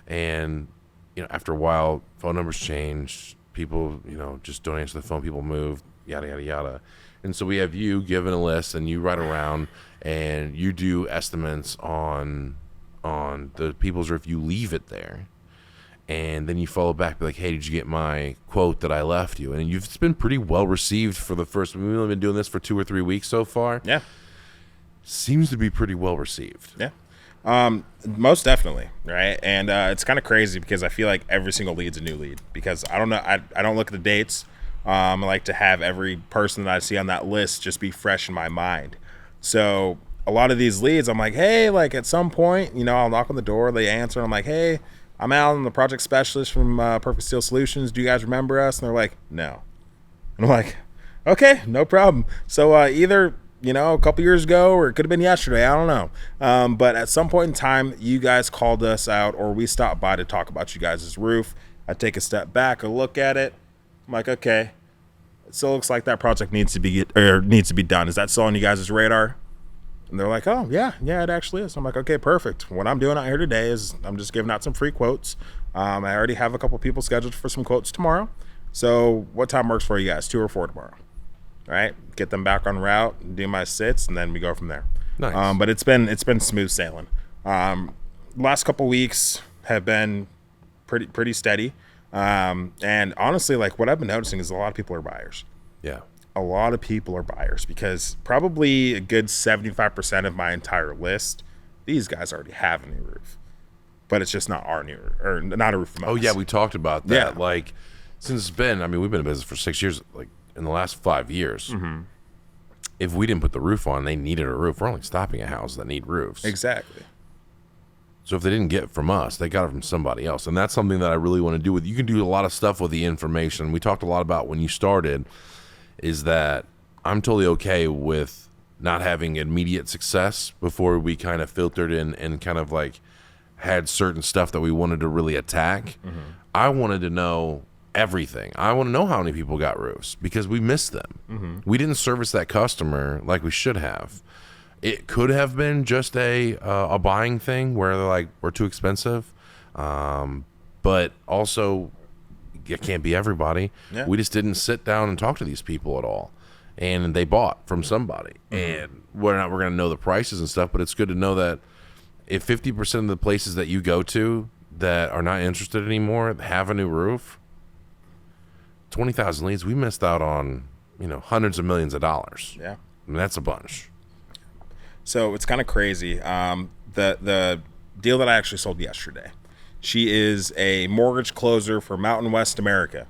And you know, after a while, phone numbers change. People, you know, just don't answer the phone. People move, yada yada yada. And so we have you given a list, and you ride around and you do estimates on the people's roof. You leave it there. And then you follow back, be like, hey, did you get my quote that I left you? And it's been pretty well received for the first. We've only been doing this for 2 or 3 weeks so far. Yeah. Seems to be pretty well received. Yeah. Most definitely, right? And it's kind of crazy because I feel like every single lead's a new lead because I don't know. I don't look at the dates. I like to have every person that I see on that list just be fresh in my mind. So a lot of these leads, I'm like, hey, like at some point, you know, I'll knock on the door, they answer, and I'm like, hey, I'm Alan, the project specialist from Perfect Steel Solutions. Do you guys remember us? And they're like, no. And I'm like, okay, no problem. So either, you know, a couple years ago or it could have been yesterday. I don't know. But at some point in time, you guys called us out or we stopped by to talk about you guys' roof. I take a step back, a look at it. I'm like, okay, it still looks like that project needs to be done. Is that still on you guys' radar? And they're like, oh, yeah, it actually is. I'm like, okay, perfect. What I'm doing out here today is I'm just giving out some free quotes. I already have a couple people scheduled for some quotes tomorrow. So what time works for you guys, 2 or 4 tomorrow? All right, get them back on route, do my sits, and then we go from there. Nice. But it's been smooth sailing. Last couple weeks have been pretty steady. And honestly, like what I've been noticing is a lot of people are buyers. Yeah. A lot of people are buyers because probably a good 75% of my entire list, these guys already have a new roof, but it's just not our new or not a roof from us. Oh yeah, we talked about that. Yeah. Like since it's been, I mean, we've been in business for 6 years. Like in the last 5 years, if we didn't put the roof on, they needed a roof. We're only stopping at houses that need roofs. Exactly. So if they didn't get it from us, they got it from somebody else, and that's something that I really want to do with. You can do a lot of stuff with the information. We talked a lot about when you started. Is that I'm totally okay with not having immediate success before we kind of filtered in and kind of like had certain stuff that we wanted to really attack. I wanted to know everything. I want to know how many people got roofs because we missed them. We didn't service that customer like we should have. It could have been just a buying thing where they're like, we're too expensive. But also, it can't be everybody. Yeah. We just didn't sit down and talk to these people at all. And they bought from somebody. And we're going to know the prices and stuff, but it's good to know that if 50% of the places that you go to that are not interested anymore have a new roof, 20,000 leads, we missed out on, you know, hundreds of millions of dollars. Yeah. I mean, that's a bunch. So it's kind of crazy. The deal that I actually sold yesterday, she is a mortgage closer for Mountain West America.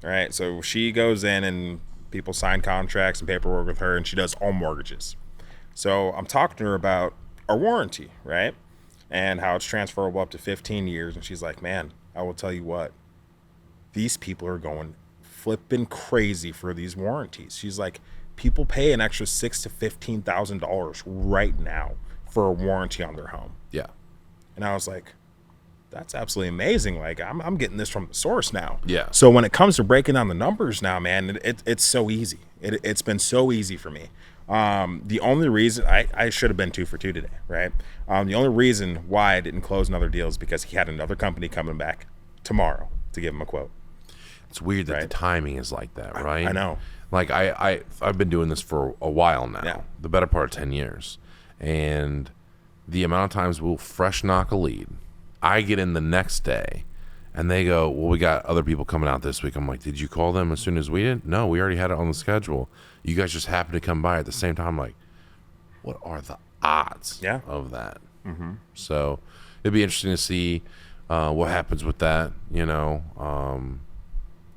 All right, so she goes in and people sign contracts and paperwork with her, and she does all mortgages. So I'm talking to her about our warranty, right, and how it's transferable up to 15 years. And she's like, man, I will tell you what, these people are going flipping crazy for these warranties. She's like, people pay an extra $6,000 to $15,000 right now for a warranty on their home. Yeah. And I was like, that's absolutely amazing. Like I'm getting this from the source now. Yeah. So when it comes to breaking down the numbers now, man, it's so easy. It's been so easy for me. The only reason I should have been 2 for 2 today, right? The only reason why I didn't close another deal is because he had another company coming back tomorrow to give him a quote. It's weird that the Right. timing is like that, right? I know. Like I've been doing this for a while now, Yeah. the better part of 10 years. And the amount of times we'll fresh knock a lead, I get in the next day and they go, well, we got other people coming out this week. I'm like, did you call them as soon as we did? No, we already had it on the schedule. You guys just happened to come by at the same time. I'm like, what are the odds of that? Mm-hmm. So it'd be interesting to see what happens with that, you know.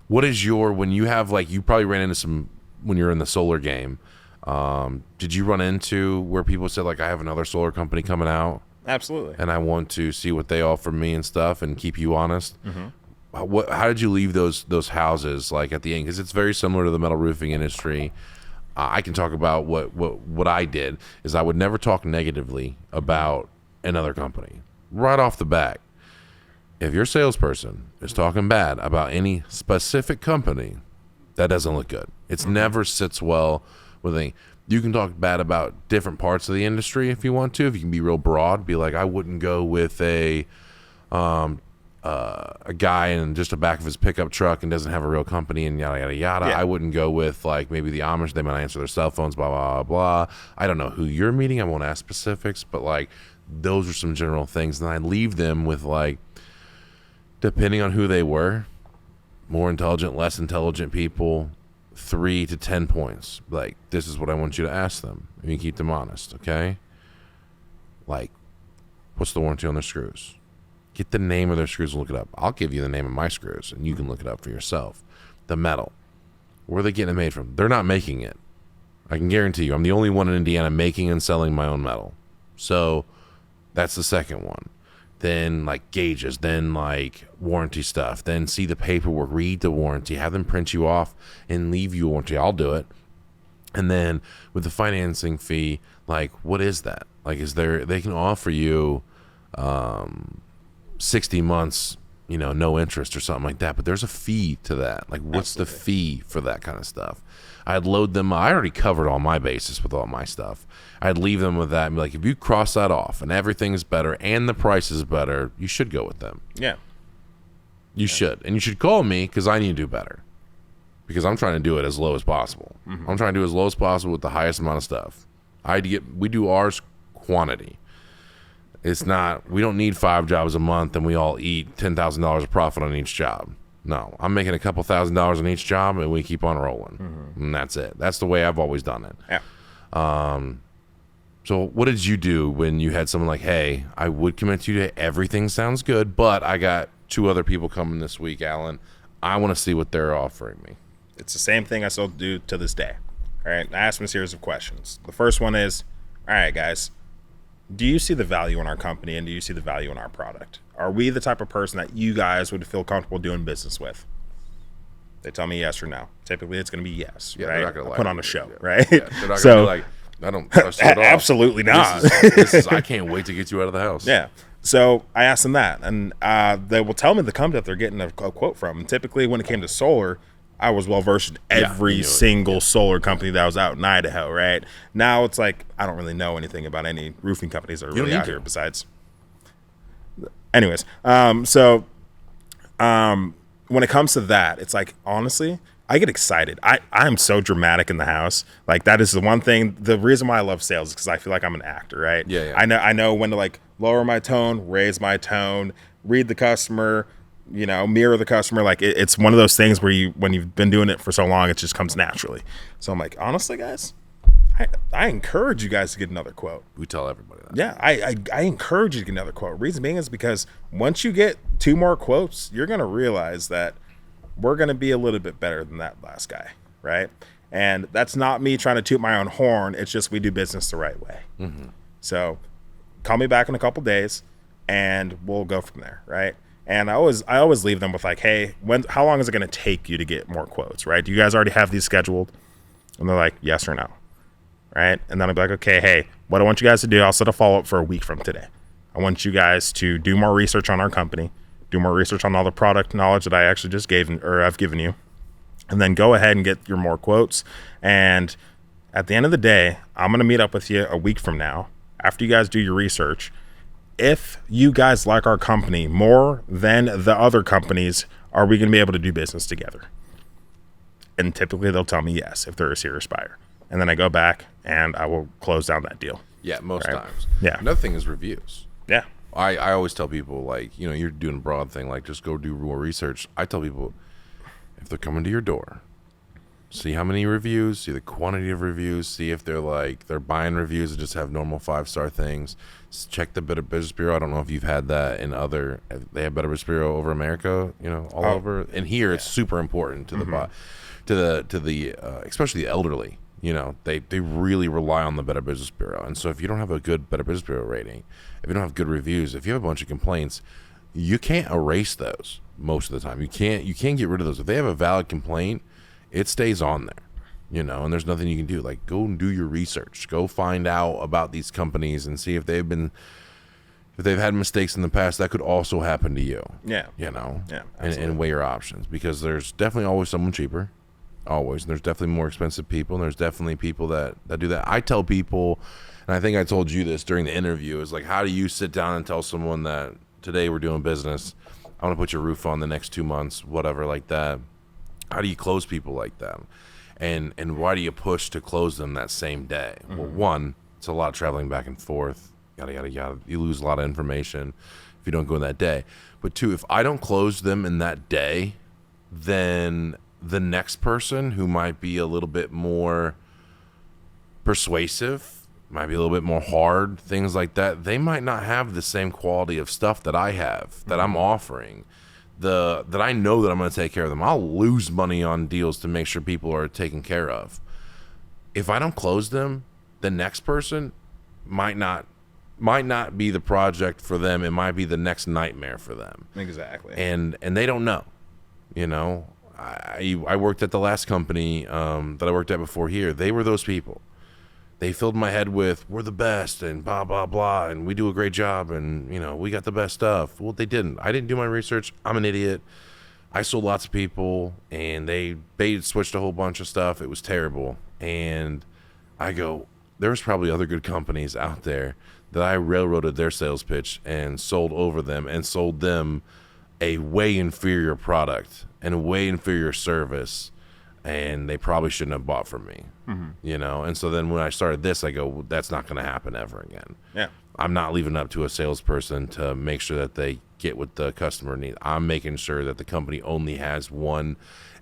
What is when you have, like, you probably ran into some when you're in the solar game. Did you run into where people said, like, I have another solar company coming out Absolutely. and I want to see what they offer me and stuff and keep you honest? How did you leave those houses, like, at the end? Because it's very similar to the metal roofing industry. I can talk about what I did is I would never talk negatively about another company right off the bat. If your salesperson is talking bad about any specific company, that doesn't look good. It's never sits well with any. You can talk bad about different parts of the industry if you want to. If you can be real broad, be like, I wouldn't go with a guy in just the back of his pickup truck and doesn't have a real company and yada yada yada. Yeah. I wouldn't go with, like, maybe the Amish. They might answer their cell phones, blah blah blah. I don't know who you're meeting. I won't ask specifics, but, like, those are some general things. And I leave them with, like, depending on who they were, more intelligent, less intelligent people, 3 to 10 points. Like, this is what I want you to ask them. And you keep them honest, okay? Like, what's the warranty on their screws? Get the name of their screws and look it up. I'll give you the name of my screws, and you can look it up for yourself. The metal. Where are they getting it made from? They're not making it. I can guarantee you. I'm the only one in Indiana making and selling my own metal. So that's the second one. Then, like, gauges, then, like, warranty stuff, then see the paperwork, read the warranty, have them print you off and leave you a warranty. I'll do it. And then with the financing fee, like, what is that? Like, they can offer you 60 months, you know, no interest or something like that, but there's a fee to that. Like, what's the fee for that kind of stuff? I'd load them. I already covered all my bases with all my stuff. I'd leave them with that and be like, if you cross that off and everything's better and the price is better, you should go with them. Yeah. You should. And you should call me because I need to do better. Because I'm trying to do it as low as possible. I'm trying to do as low as possible with the highest amount of stuff. We do ours quantity. It's not, we don't need 5 jobs a month and we all eat $10,000 of profit on each job. No, I'm making a couple $1,000s on each job and we keep on rolling. And that's it. That's the way I've always done it. Yeah. So what did you do when you had someone like, hey, I would commit you to everything sounds good, but I got 2 other people coming this week, Alan. I want to see what they're offering me. It's the same thing I still do to this day. All right. I ask them a series of questions. The first one is, all right, guys, do you see the value in our company and do you see the value in our product? Are we the type of person that you guys would feel comfortable doing business with? They tell me yes or no. Typically, it's going to be yes, Yeah, right? they're not gonna lie Put to on you. a show, Yeah. right? Yeah, they're not So, gonna be like, I don't trust you at all. absolutely not. This is I can't wait to get you out of the house. Yeah. So I asked them that, and they will tell me the company that they're getting a quote from. And typically, when it came to solar, I was well versed in every you knew it. single solar company that was out in Idaho. Right now, it's like I don't really know anything about any roofing companies that are You don't really need out to. here. Besides, anyways, when it comes to that, it's like, honestly, I get excited. I'm so dramatic in the house. Like, that is the one thing. The reason why I love sales is because I feel like I'm an actor, right? Yeah. I know when to, like, lower my tone, raise my tone, read the customer, you know, mirror the customer. Like, it's one of those things where when you've been doing it for so long, it just comes naturally. So I'm like, honestly, guys, I encourage you guys to get another quote. We tell everybody that. Yeah, I encourage you to get another quote. Reason being is because once you get 2 more quotes, you're going to realize that we're going to be a little bit better than that last guy, right? And that's not me trying to toot my own horn. It's just we do business the right way. So call me back in a couple days, and we'll go from there, right? And I always leave them with like, hey, how long is it going to take you to get more quotes, right? Do you guys already have these scheduled? And they're like, yes or no, right? And then I'll be like, okay, hey, what I want you guys to do, I'll set a follow-up for a week from today. I want you guys to do more research on our company, do more research on all the product knowledge that I actually just I've given you, and then go ahead and get your more quotes. And at the end of the day, I'm going to meet up with you a week from now after you guys do your research, if you guys like our company more than the other companies, are we going to be able to do business together? And typically they'll tell me yes if they're a serious buyer. And then I go back and I will close down that deal. Yeah, most Right. times. Yeah. Another thing is reviews. Yeah. I always tell people, like, you know, you're doing a broad thing, like, just go do more research. I tell people, if they're coming to your door, see how many reviews, see the quantity of reviews, see if they're buying reviews that just have normal 5-star things. Check the Better Business Bureau. I don't know if you've had that in other, they have Better Business Bureau over America, you know, all over. And here it's super important to the especially the elderly. You know, they really rely on the Better Business Bureau. And so if you don't have a good Better Business Bureau rating, if you don't have good reviews, if you have a bunch of complaints, you can't erase those most of the time. You can't get rid of those. If they have a valid complaint, it stays on there, you know, and there's nothing you can do. Like, go and do your research. Go find out about these companies and see if they've had mistakes in the past. That could also happen to you. Yeah. You know? Yeah, And weigh your options, because there's definitely always someone cheaper. Always. And there's definitely more expensive people, and there's definitely people that do that. I tell people, and I think I told you this during the interview, is like, how do you sit down and tell someone that today we're doing business, I want to put your roof on the next 2 months, whatever, like that. How do you close people like that? And why do you push to close them that same day? Mm-hmm. Well, one, it's a lot of traveling back and forth, yada, yada, yada. You lose a lot of information if you don't go in that day. But two, if I don't close them in that day, then the next person who might be a little bit more persuasive, might be a little bit more hard, things like that, they might not have the same quality of stuff that I have, that I'm offering, that I know that I'm going to take care of them. I'll lose money on deals to make sure people are taken care of. If I don't close them, the next person might not be the project for them. It might be the next nightmare for them. Exactly. And they don't know, you know. I worked at the last company that I worked at before here. They were those people. They filled my head with, we're the best and blah, blah, blah, and we do a great job, and, you know, we got the best stuff. Well, they didn't. I didn't do my research. I'm an idiot. I sold lots of people, and they bait switched a whole bunch of stuff. It was terrible. And I go, there's probably other good companies out there that I railroaded their sales pitch and sold over them and sold them a way inferior product and a way inferior service, and they probably shouldn't have bought from me, you know? And so then when I started this, I go, well, that's not going to happen ever again. Yeah. I'm not leaving it up to a salesperson to make sure that they get what the customer needs. I'm making sure that the company only has one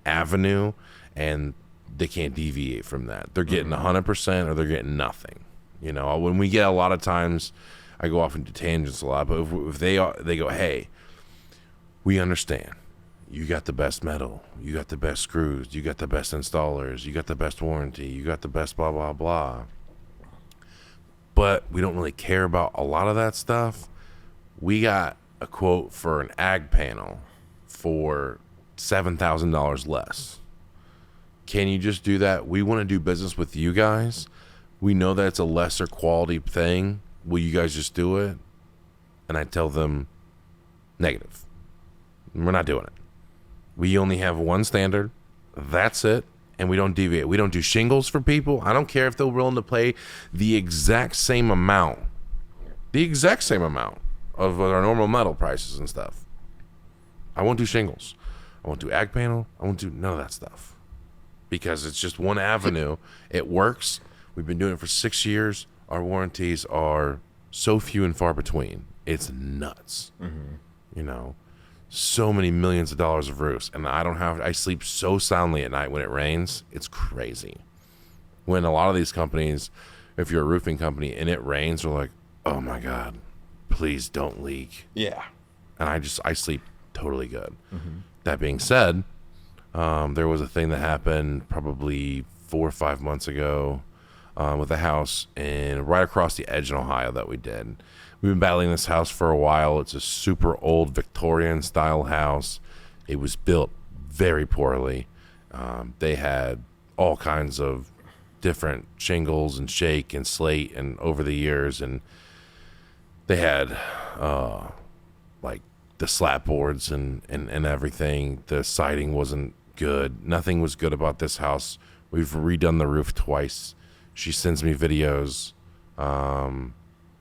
avenue, and they can't deviate from that. They're getting 100% or they're getting nothing. You know, when we get a lot of times, I go off into tangents a lot, but if they go, hey, we understand. You got the best metal. You got the best screws. You got the best installers. You got the best warranty. You got the best blah, blah, blah. But we don't really care about a lot of that stuff. We got a quote for an ag panel for $7,000 less. Can you just do that? We want to do business with you guys. We know that it's a lesser quality thing. Will you guys just do it? And I tell them, negative. We're not doing it. We only have one standard. That's it. And we don't deviate. We don't do shingles for people. I don't care if they're willing to pay the exact same amount. The exact same amount of our normal metal prices and stuff. I won't do shingles. I won't do ag panel. I won't do none of that stuff. Because it's just one avenue. It works. We've been doing it for 6 years. Our warranties are so few and far between. It's nuts. You know, so many millions of dollars of roofs, and I sleep so soundly at night when it rains. It's crazy. When a lot of these companies, if you're a roofing company and it rains, they're like, oh my God, please don't leak. Yeah. And I sleep totally good. That being said, there was a thing that happened probably 4 or 5 months ago with a house and right across the edge in Ohio that we did. We've been battling this house for a while. It's a super old Victorian style house. It was built very poorly. They had all kinds of different shingles and shake and slate and over the years, and they had like the slat boards and everything. The siding wasn't good. Nothing was good about this house. We've redone the roof twice. She sends me videos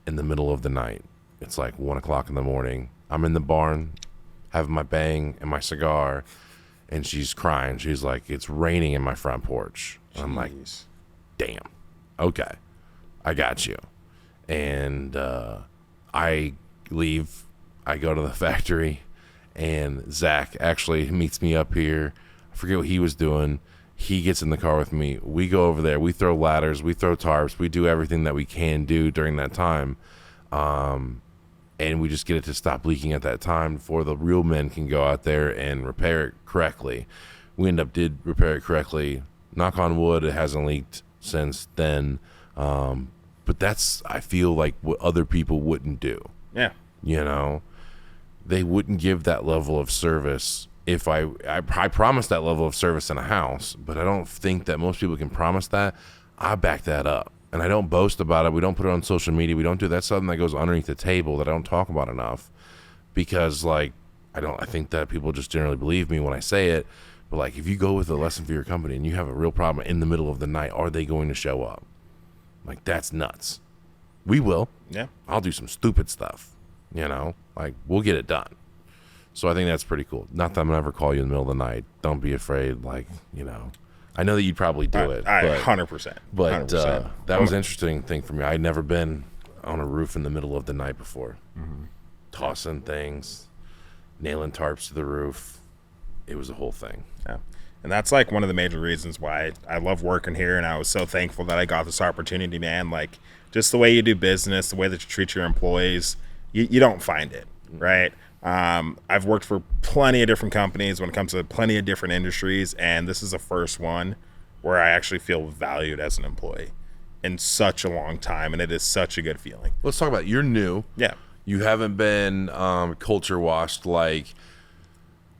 in the middle of the night. It's like 1 o'clock in the morning. I'm in the barn having my bang and my cigar, and she's crying. She's like, it's raining in my front porch. I'm like, damn. Okay, I got you. And I leave. I go to the factory, and Zach actually meets me up here. I forget what he was doing. He gets in the car with me. We go over there. We throw ladders. We throw tarps. We do everything that we can do during that time. And we just get it to stop leaking at that time before the real men can go out there and repair it correctly. We did repair it correctly. Knock on wood, it hasn't leaked since then. But that's, I feel like, what other people wouldn't do. Yeah. You know, they wouldn't give that level of service. If I promise that level of service in a house, but I don't think that most people can promise that. I back that up. And I don't boast about it. We don't put it on social media. We don't do that. Something that goes underneath the table that I don't talk about enough, because like I think that people just generally believe me when I say it. But like, if you go with a lesson for your company and you have a real problem in the middle of the night, are they going to show up? Like, that's nuts. We will. Yeah. I'll do some stupid stuff. You know, like, we'll get it done. So I think that's pretty cool. Not that I'm gonna ever call you in the middle of the night. Don't be afraid. Like, you know. I know that you'd probably do it. 100%. But 100%. that was an interesting thing for me. I'd never been on a roof in the middle of the night before. Mm-hmm. Tossing things, nailing tarps to the roof. It was a whole thing. Yeah. And that's like one of the major reasons why I love working here. And I was so thankful that I got this opportunity, man. Like, just the way you do business, the way that you treat your employees, you don't find it, right? I've worked for plenty of different companies when it comes to plenty of different industries, and this is the first one where I actually feel valued as an employee in such a long time, and it is such a good feeling. Let's talk about it. You're new. Yeah. You haven't been culture washed, like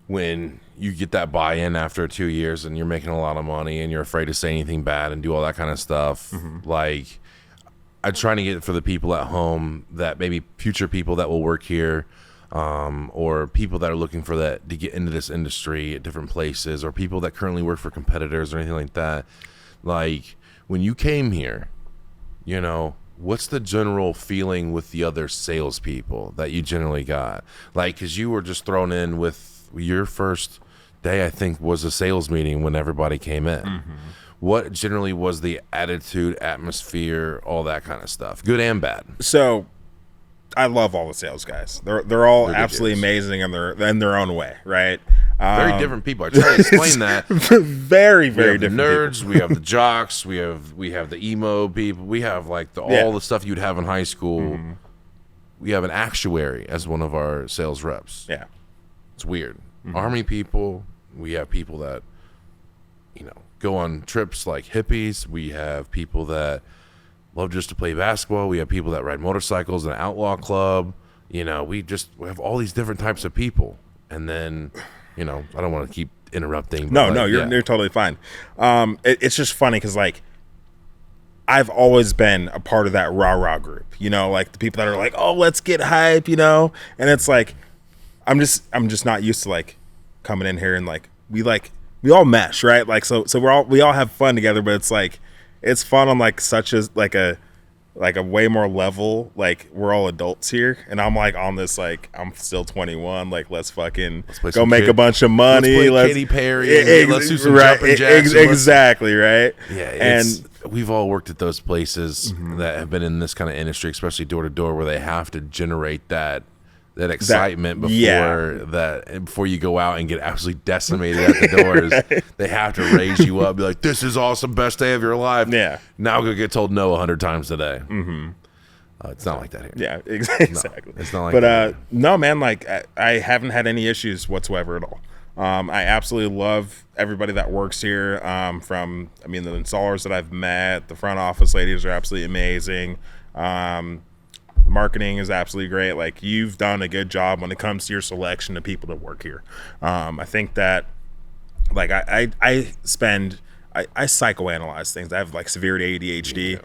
when you get that buy-in after 2 years and you're making a lot of money and you're afraid to say anything bad and do all that kind of stuff. Mm-hmm. Like, I'm trying to get it for the people at home, that maybe future people that will work here, or people that are looking for that to get into this industry at different places, or people that currently work for competitors or anything like that. Like, when you came here, you know, what's the general feeling with the other salespeople that you generally got? Like, because you were just thrown in with your first day, I think, was a sales meeting when everybody came in. Mm-hmm. What generally was the attitude, atmosphere, all that kind of stuff, good and bad? So I love all the sales guys. They're all absolutely amazing in their own way, right? Very different people. I try to explain that. Very, very different. The nerds, people. We have the jocks, we have the emo people, we have like all the stuff you'd have in high school. Mm-hmm. We have an actuary as one of our sales reps. Yeah, it's weird. Mm-hmm. Army people. We have people that, you know, go on trips like hippies. We have people that love just to play basketball. We have people that ride motorcycles in an outlaw club. You know, we have all these different types of people. And then, you know, I don't want to keep interrupting. No, you're totally fine. It's just funny because, like, I've always been a part of that rah-rah group. You know, like the people that are like, oh, let's get hype, you know? And it's like, I'm just not used to, like, coming in here and, like, we all mesh, right? Like, so we all have fun together, but it's like, it's fun on like such as like a way more level. Like, we're all adults here, and I'm like on this, like, I'm still 21. Like, let's go make a bunch of money. Let's play Katy Perry. Let's do some jumping jacks. Exactly, right. Yeah, and we've all worked at those places that have been in this kind of industry, especially door to door, where they have to generate that excitement before you go out and get absolutely decimated at the doors. Right. They have to raise you up, be like, this is awesome, best day of your life. Yeah. Now go get told no 100 times a day. Mm-hmm. It's not like that here. Yeah, exactly. No, it's not like that. But no, man, like I haven't had any issues whatsoever at all. I absolutely love everybody that works here. From the installers that I've met, the front office ladies are absolutely amazing. Marketing is absolutely great. Like, you've done a good job when it comes to your selection of people that work here. I think that, like, I psychoanalyze things. I have like severe ADHD.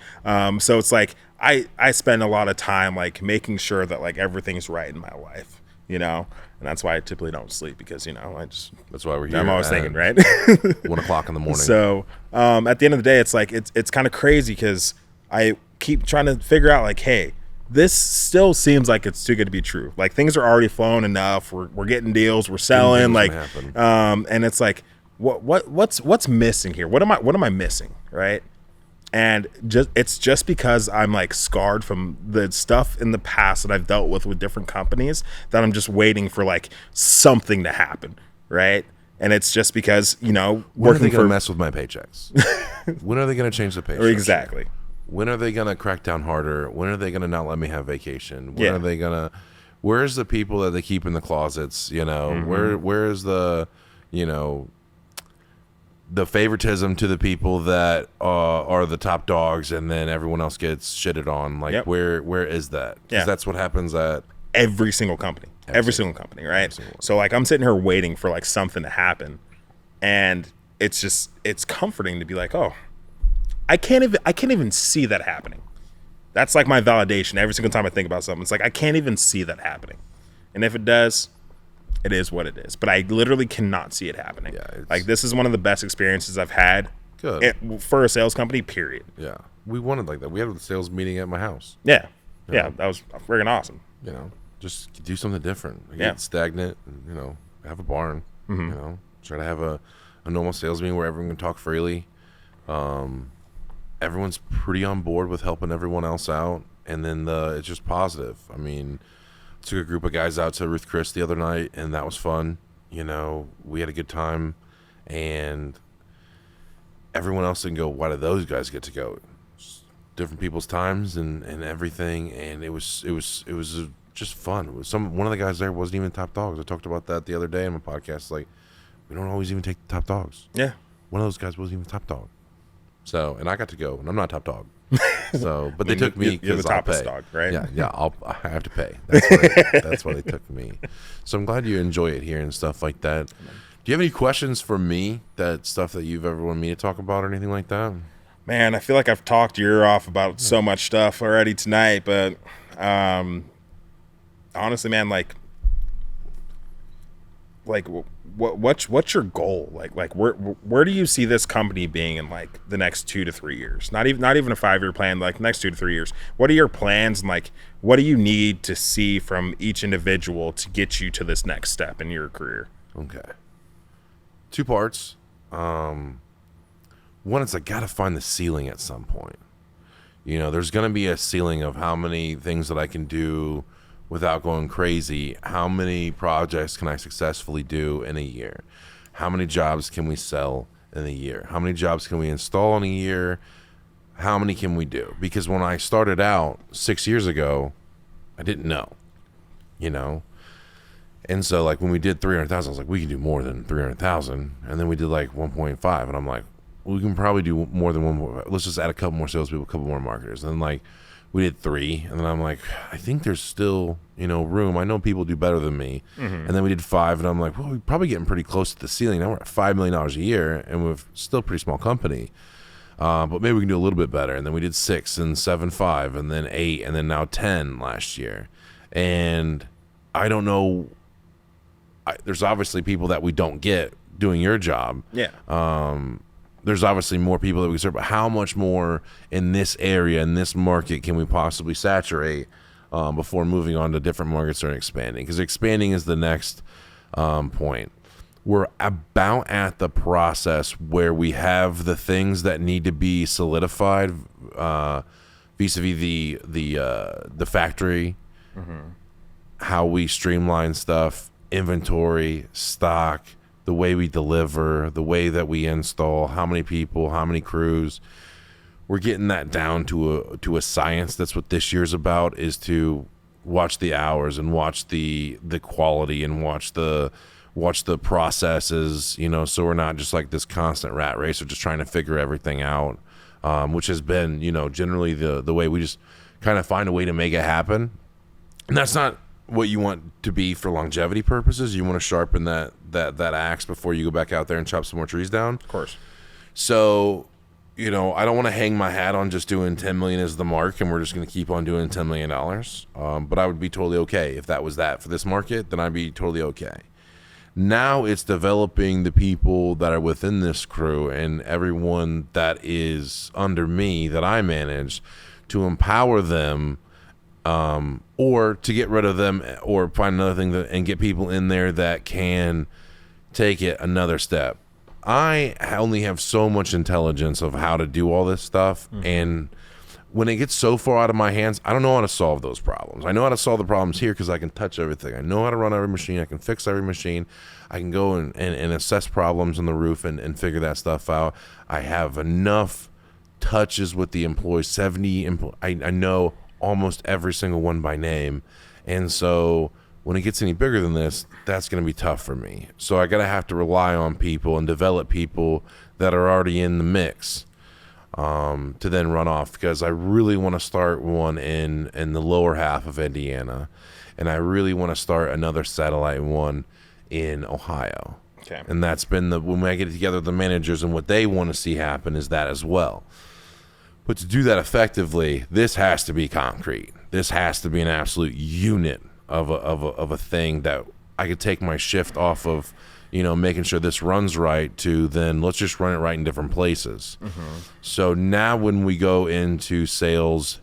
So it's like I spend a lot of time like making sure that like everything's right in my life, you know, and that's why I typically don't sleep, because, you know, that's why we're here. I'm always thinking, right? 1 o'clock in the morning. So at the end of the day, it's like it's kind of crazy because I keep trying to figure out like, hey, this still seems like it's too good to be true. Like things are already flowing enough. We're getting deals. We're selling. Like, and it's like, what's missing here? What am I missing? Right. And it's just because I'm like scarred from the stuff in the past that I've dealt with different companies that I'm just waiting for like something to happen. Right. And it's just because, when are they going to mess with my paychecks? When are they going to change the paychecks? Exactly. When are they going to crack down harder? When are they going to not let me have vacation? When are they going to, where's the people that they keep in the closets? Where is the, the favoritism to the people that are the top dogs and then everyone else gets shitted on? Like, where is that? Because that's what happens at every single company. Every single company, right? So like I'm sitting here waiting for like something to happen, and it's comforting to be like, oh, I can't even see that happening. That's like my validation every single time I think about something. It's like I can't even see that happening, and if it does, it is what it is. But I literally cannot see it happening. Yeah, like this is one of the best experiences I've had. Good for a sales company. Period. Yeah, we wanted like that. We had a sales meeting at my house. Yeah, that was freaking awesome. Just do something different. Get stagnant, and, have a barn, try to have a normal sales meeting where everyone can talk freely. Everyone's pretty on board with helping everyone else out. And then it's just positive. I mean, took a group of guys out to Ruth Chris the other night, and that was fun. We had a good time, and everyone else didn't go, why did those guys get to go? Just different people's times and everything. And it was just fun. One of the guys there wasn't even top dogs. I talked about that the other day in my podcast. Like, we don't always even take the top dogs. Yeah. One of those guys wasn't even top dog. So, and I got to go, and I'm not top dog. So, but they took me because I'll pay. Dog, right? Yeah. I have to pay. That's why they took me. So I'm glad you enjoy it here and stuff like that. Do you have any questions for me? That stuff that you've ever wanted me to talk about or anything like that? Man, I feel like I've talked your ear off about so much stuff already tonight, but honestly, man, like what's your goal? Like where do you see this company being in like the next 2 to 3 years? Not even a 5-year plan, like next 2 to 3 years. What are your plans, and like what do you need to see from each individual to get you to this next step in your career? Okay. 2 parts. One, it's I gotta find the ceiling at some point. There's gonna be a ceiling of how many things that I can do without going crazy. How many projects can I successfully do in a year? How many jobs can we sell in a year? How many jobs can we install in a year? How many can we do? Because when I started out 6 years ago, I didn't know, And so like when we did 300,000, I was like, we can do more than 300,000. And then we did like 1.5, and I'm like, we can probably do more than 1.5. Let's just add a couple more salespeople, a couple more marketers. And then like we did 3, and then I'm like, I think there's still, room. I know people do better than me. And then we did 5, and I'm like, well, we're probably getting pretty close to the ceiling. Now we're at $5 million a year, and we're still a pretty small company. But maybe we can do a little bit better. And then we did 6 and 7, 5, and then 8, and then now 10 last year. And I don't know. There's obviously people that we don't get doing your job. Yeah. There's obviously more people that we serve, but how much more in this area, in this market, can we possibly saturate before moving on to different markets or expanding? Because expanding is the next point. We're about at the process where we have the things that need to be solidified vis-a-vis the factory, how we streamline stuff, inventory, stock, the way we deliver, the way that we install, how many people, how many crews. We're getting that down to a science. That's what this year's about, is to watch the hours and watch the quality and watch the processes, so we're not just like this constant rat race of just trying to figure everything out, which has been, generally the way we just kind of find a way to make it happen. And that's not what you want to be for longevity purposes. You want to sharpen that axe before you go back out there and chop some more trees down. Of course. So, I don't want to hang my hat on just doing 10 million as the mark and we're just going to keep on doing $10 million. But I would be totally okay if that was that for this market. Then I'd be totally okay. Now it's developing the people that are within this crew and everyone that is under me that I manage, to empower them or to get rid of them, or find another thing and get people in there that can take it another step. I only have so much intelligence of how to do all this stuff, and when it gets so far out of my hands, I don't know how to solve those problems. I know how to solve the problems here because I can touch everything. I know how to run every machine. I can fix every machine. I can go and assess problems on the roof and figure that stuff out. I have enough touches with the employees. 70 I know almost every single one by name. And so when it gets any bigger than this, that's going to be tough for me. So I got to have to rely on people and develop people that are already in the mix. To then run off, because I really want to start one in the lower half of Indiana, and I really want to start another satellite one in Ohio. Okay. And that's been when I get together with the managers, and what they want to see happen is that as well. But to do that effectively, this has to be concrete. This has to be an absolute unit of a thing that I could take my shift off of, making sure this runs right, to then let's just run it right in different places. So now when we go into sales,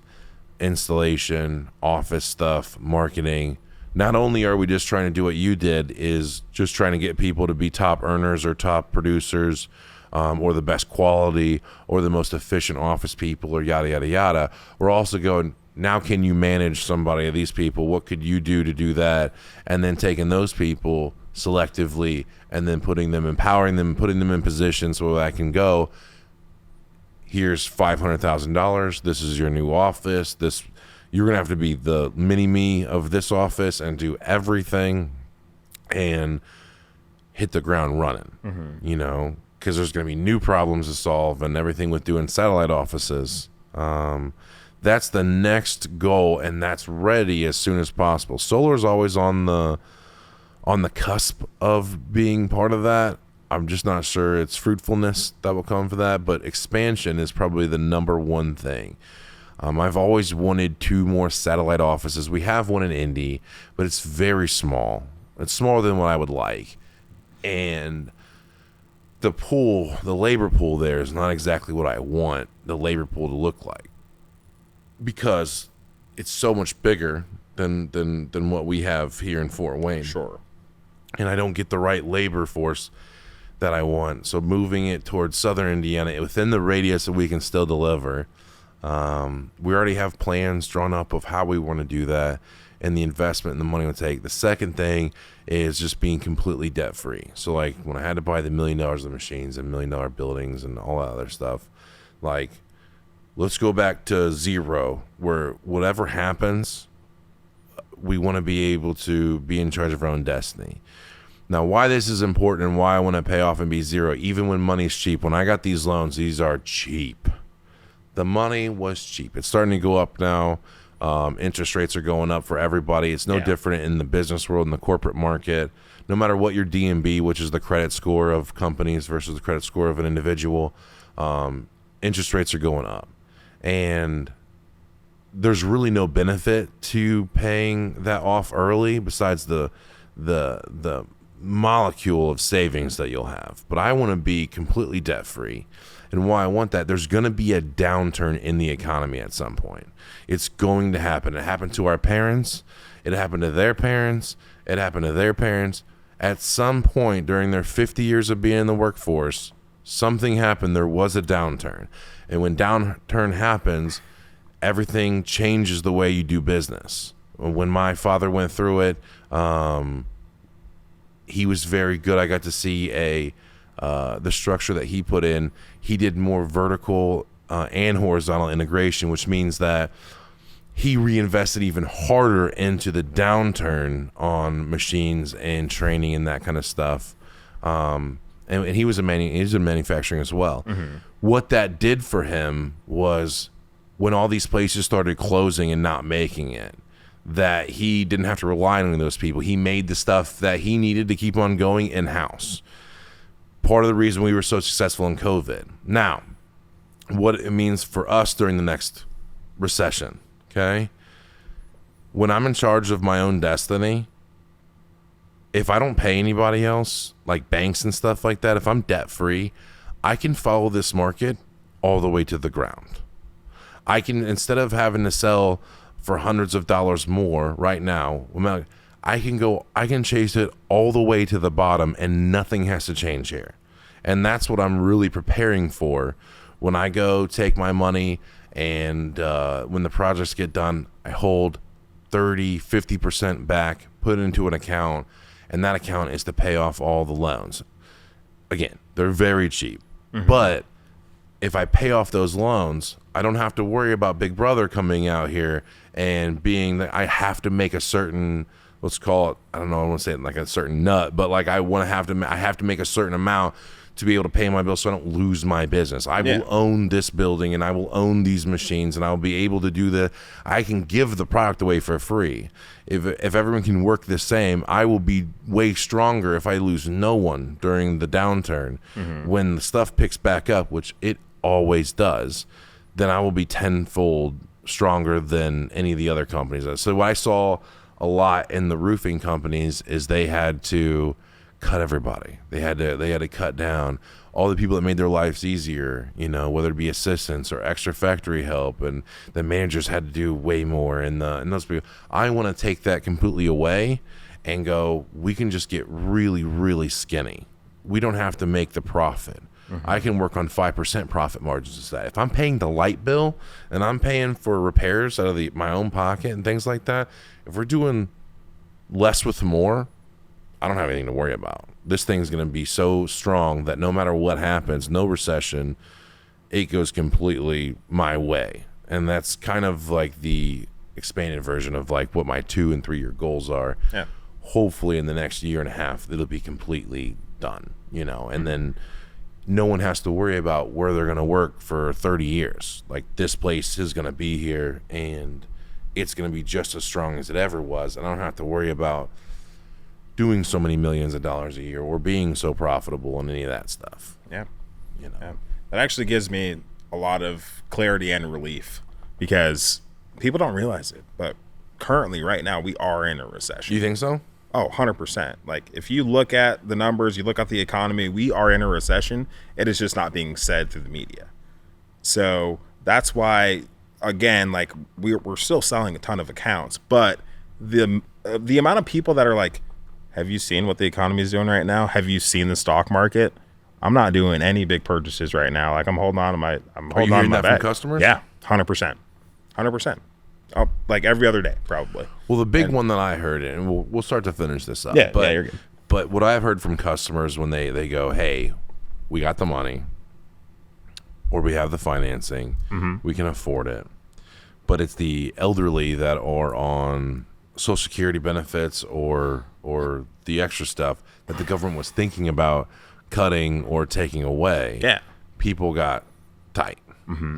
installation, office stuff, marketing, not only are we just trying to do what you did, is just trying to get people to be top earners or top producers, or the best quality or the most efficient office people, or yada, yada, yada. We're also going, now can you manage somebody of these people? What could you do to do that? And then taking those people selectively and then empowering them, putting them in positions where I can go, here's $500,000. This is your new office. You're going to have to be the mini me of this office and do everything and hit the ground running, because there's going to be new problems to solve and everything with doing satellite offices. That's the next goal, and that's ready as soon as possible. Solar is always on the cusp of being part of that. I'm just not sure it's fruitfulness that will come for that, but expansion is probably the number one thing. I've always wanted 2 more satellite offices. We have one in Indy, but it's very small. It's smaller than what I would like. And the labor pool there is not exactly what I want the labor pool to look like, because it's so much bigger than what we have here in Fort Wayne. Sure. And I don't get the right labor force that I want. So moving it towards southern Indiana within the radius that we can still deliver. We already have plans drawn up of how we want to do that and the investment and the money it would take. The second thing is just being completely debt free. So like when I had to buy the $1 million of machines and $1 million buildings and all that other stuff, like, let's go back to zero, where whatever happens, we want to be able to be in charge of our own destiny. Now, why this is important and why I want to pay off and be zero, even when money's cheap. When I got these loans, these are cheap. The money was cheap. It's starting to go up now. Interest rates are going up for everybody. It's no different in the business world, in the corporate market. No matter what your DMB, which is the credit score of companies versus the credit score of an individual, interest rates are going up. And there's really no benefit to paying that off early besides the molecule of savings that you'll have. But I want to be completely debt free. And why I want that, there's going to be a downturn in the economy at some point. It's going to happen. It happened to our parents. It happened to their parents. It happened to their parents. At some point during their 50 years of being in the workforce, something happened. There was a downturn. And when downturn happens, everything changes the way you do business. When my father went through it, he was very good. I got to see the structure that he put in. He did more vertical and horizontal integration, which means that he reinvested even harder into the downturn on machines and training and that kind of stuff. And he was in manufacturing as well. Mm-hmm. What that did for him was, when all these places started closing and not making it, that he didn't have to rely on those people. He made the stuff that he needed to keep on going in-house. Part of the reason we were so successful in COVID. Now, what it means for us during the next recession, okay? When I'm in charge of my own destiny, if I don't pay anybody else, like banks and stuff like that, if I'm debt-free, I can follow this market all the way to the ground. I can, instead of having to sell for hundreds of dollars more right now, I can chase it all the way to the bottom and nothing has to change here. And that's what I'm really preparing for when I go take my money and when the projects get done, I hold 30-50% back, put it into an account, and that account is to pay off all the loans. Again, they're very cheap, but if I pay off those loans, I don't have to worry about Big Brother coming out here and being that I have to make a certain, let's call it, I don't know, I want to say it like a certain nut, but like I have to make a certain amount to be able to pay my bill so I don't lose my business. I will own this building and I will own these machines and I'll be able to I can give the product away for free. If everyone can work the same, I will be way stronger if I lose no one during the downturn. When the stuff picks back up, which it always does, then I will be tenfold stronger than any of the other companies. So what I saw a lot in the roofing companies is they had to cut everybody. They had to cut down all the people that made their lives easier, whether it be assistants or extra factory help, and the managers had to do way more. And those people, I want to take that completely away and go, we can just get really, really skinny. We don't have to make the profit. I can work on 5% profit margins instead. If I'm paying the light bill and I'm paying for repairs out of my own pocket and things like that, if we're doing less with more, I don't have anything to worry about. This thing's going to be so strong that no matter what happens, no recession, it goes completely my way. And that's kind of like the expanded version of like what my 2 and 3 year goals are. Yeah. Hopefully in the next year and a half, it'll be completely done, and then no one has to worry about where they're going to work for 30 years. Like, this place is going to be here and it's going to be just as strong as it ever was. And I don't have to worry about doing so many millions of dollars a year or being so profitable and any of that stuff. Yeah. That actually gives me a lot of clarity and relief because people don't realize it, but currently right now we are in a recession. You think so? Oh, 100%. Like, if you look at the numbers, you look at the economy, we are in a recession. It is just not being said through the media. So that's why, again, like, we're still selling a ton of accounts, but the amount of people that are like, have you seen what the economy is doing right now? Have you seen the stock market? I'm not doing any big purchases right now. Like, I'm holding on to my. Are you hearing that from customers? Yeah, 100%, 100%. Like every other day, probably. Well, the big one that I heard, and we'll start to finish this up. Yeah, you're good. But what I've heard from customers when they go, hey, we got the money, or we have the financing, we can afford it, but it's the elderly that are on Social Security benefits or the extra stuff that the government was thinking about cutting or taking away. Yeah, people got tight.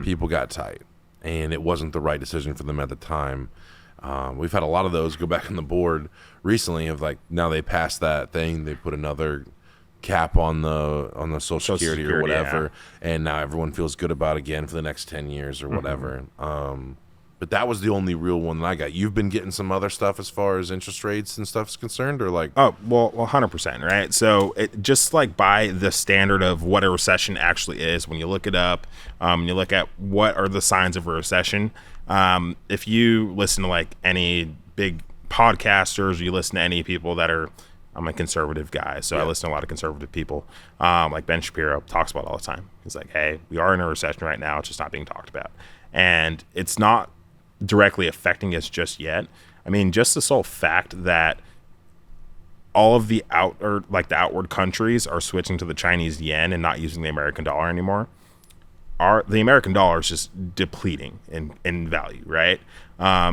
People got tight. And it wasn't the right decision for them at the time. We've had a lot of those go back on the board recently of like, now they passed that thing, they put another cap on the Social Security or whatever, and now everyone feels good about it again for the next 10 years or whatever. But that was the only real one that I got. You've been getting some other stuff as far as interest rates and stuff is concerned, or like? Oh, well, 100%, right? So it just like by the standard of what a recession actually is, when you look it up, you look at what are the signs of a recession. If you listen to like any big podcasters, or you listen to any people that are, I'm a conservative guy, so I listen to a lot of conservative people. Like Ben Shapiro talks about it all the time. He's like, hey, we are in a recession right now. It's just not being talked about. And it's not directly affecting us just yet. I mean, just the sole fact that all of the outward countries are switching to the Chinese yen and not using the American dollar anymore. The American dollar is just depleting in value, right?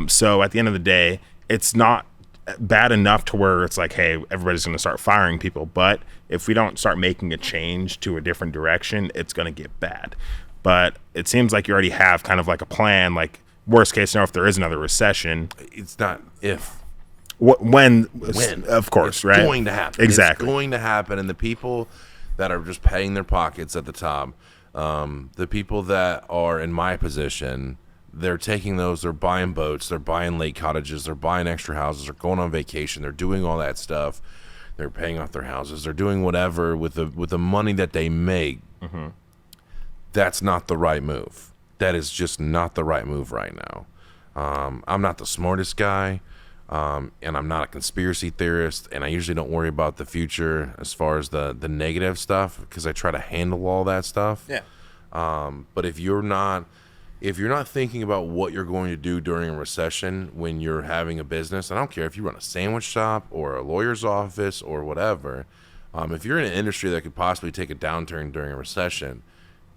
So at the end of the day, it's not bad enough to where it's like, hey, everybody's going to start firing people. But if we don't start making a change to a different direction, it's going to get bad. But it seems like you already have kind of like a plan, like worst case scenario, if there is another recession. It's not if. When, of course, it's right? It's going to happen. Exactly. It's going to happen. And the people that are just paying their pockets at the top, the people that are in my position, they're taking those, they're buying boats, they're buying lake cottages, they're buying extra houses, they're going on vacation, they're doing all that stuff. They're paying off their houses. They're doing whatever with the money that they make. That's not the right move. That is just not the right move right now. I'm not the smartest guy, and I'm not a conspiracy theorist, and I usually don't worry about the future as far as the negative stuff because I try to handle all that stuff. Yeah. But if you're not thinking about what you're going to do during a recession when you're having a business, I don't care if you run a sandwich shop or a lawyer's office or whatever, if you're in an industry that could possibly take a downturn during a recession,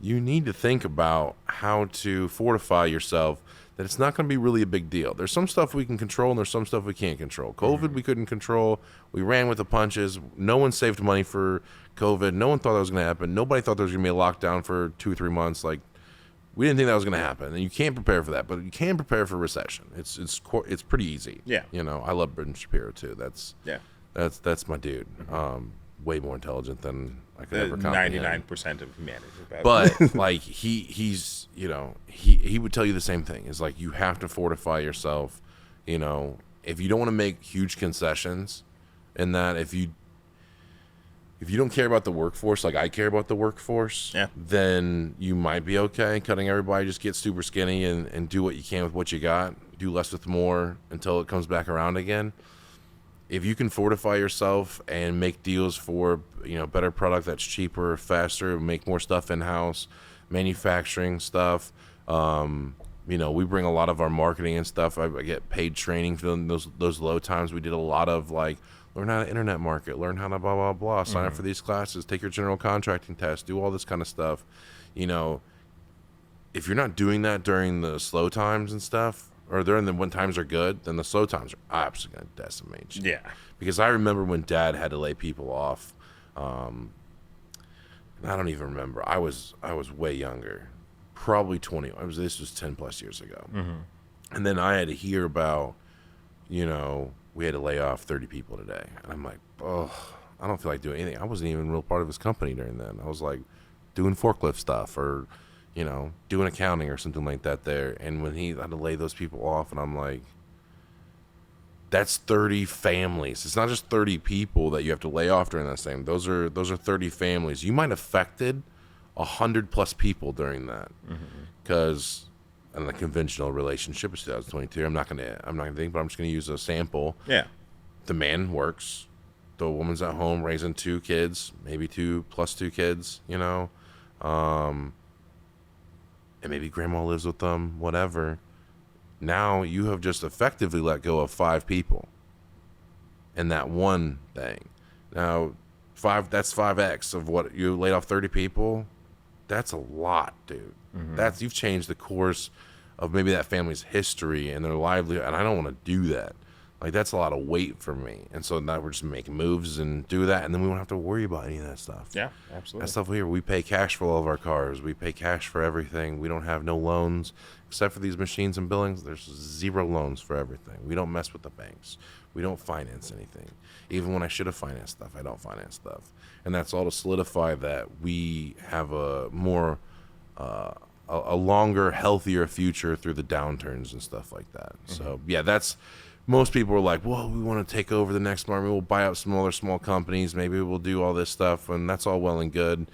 you need to think about how to fortify yourself that it's not going to be really a big deal. There's some stuff we can control and there's some stuff we can't control. COVID we couldn't control. We ran with the punches. No one saved money for COVID. No one thought that was going to happen. Nobody thought there was going to be a lockdown for 2 or 3 months. Like, we didn't think that was going to happen. And you can't prepare for that, but you can prepare for recession. It's pretty easy. Yeah. You know, I love Brendan Shapiro too. That's my dude. Way more intelligent than I could ever comprehend. 99% of humanity. But like he's you know, he would tell you the same thing. Is like you have to fortify yourself. You know, if you don't want to make huge concessions, and that if you don't care about the workforce like I care about the workforce, then you might be okay cutting everybody. Just get super skinny and do what you can with what you got. Do less with more until it comes back around again. If you can fortify yourself and make deals for, you know, better product that's cheaper, faster, make more stuff in-house, manufacturing stuff. You know, we bring a lot of our marketing and stuff. I get paid training for those low times. We did a lot of like learn how to internet market, learn how to blah, blah, blah, sign up for these classes, take your general contracting test, do all this kind of stuff. You know, if you're not doing that during the slow times and stuff, or during the when times are good, then the slow times are absolutely going to decimate you. Yeah. Because I remember when Dad had to lay people off. I don't even remember. I was way younger, probably 20. This was 10 plus years ago. And then I had to hear about, you know, we had to lay off 30 people today. And I'm like, oh, I don't feel like doing anything. I wasn't even a real part of his company during then. I was like doing forklift stuff or, you know, doing accounting or something like that there. And when he had to lay those people off, and I'm like, that's 30 families. It's not just 30 people that you have to lay off during that same. Those are 30 families. You might have affected 100 plus people during that. Because in a conventional relationship, it's 2022. I'm not gonna think, but I'm just gonna use a sample. Yeah. The man works, the woman's at home raising 2 kids, maybe 2 plus 2 kids, you know. And maybe grandma lives with them, whatever. Now you have just effectively let go of 5 people in that one thing. Now, that's 5x of what you laid off 30 people. That's a lot, dude. You've changed the course of maybe that family's history and their livelihood, and I don't want to do that. Like, that's a lot of weight for me. And so now we're just making moves and do that, and then we won't have to worry about any of that stuff. Yeah, absolutely. That stuff here, we pay cash for all of our cars. We pay cash for everything. We don't have no loans. Except for these machines and billings, there's 0 loans for everything. We don't mess with the banks. We don't finance anything. Even when I should have financed stuff, I don't finance stuff. And that's all to solidify that we have a more, a longer, healthier future through the downturns and stuff like that. So, yeah, that's... Most people are like, well, we want to take over the next market. We'll buy out some other small companies. Maybe we'll do all this stuff, and that's all well and good.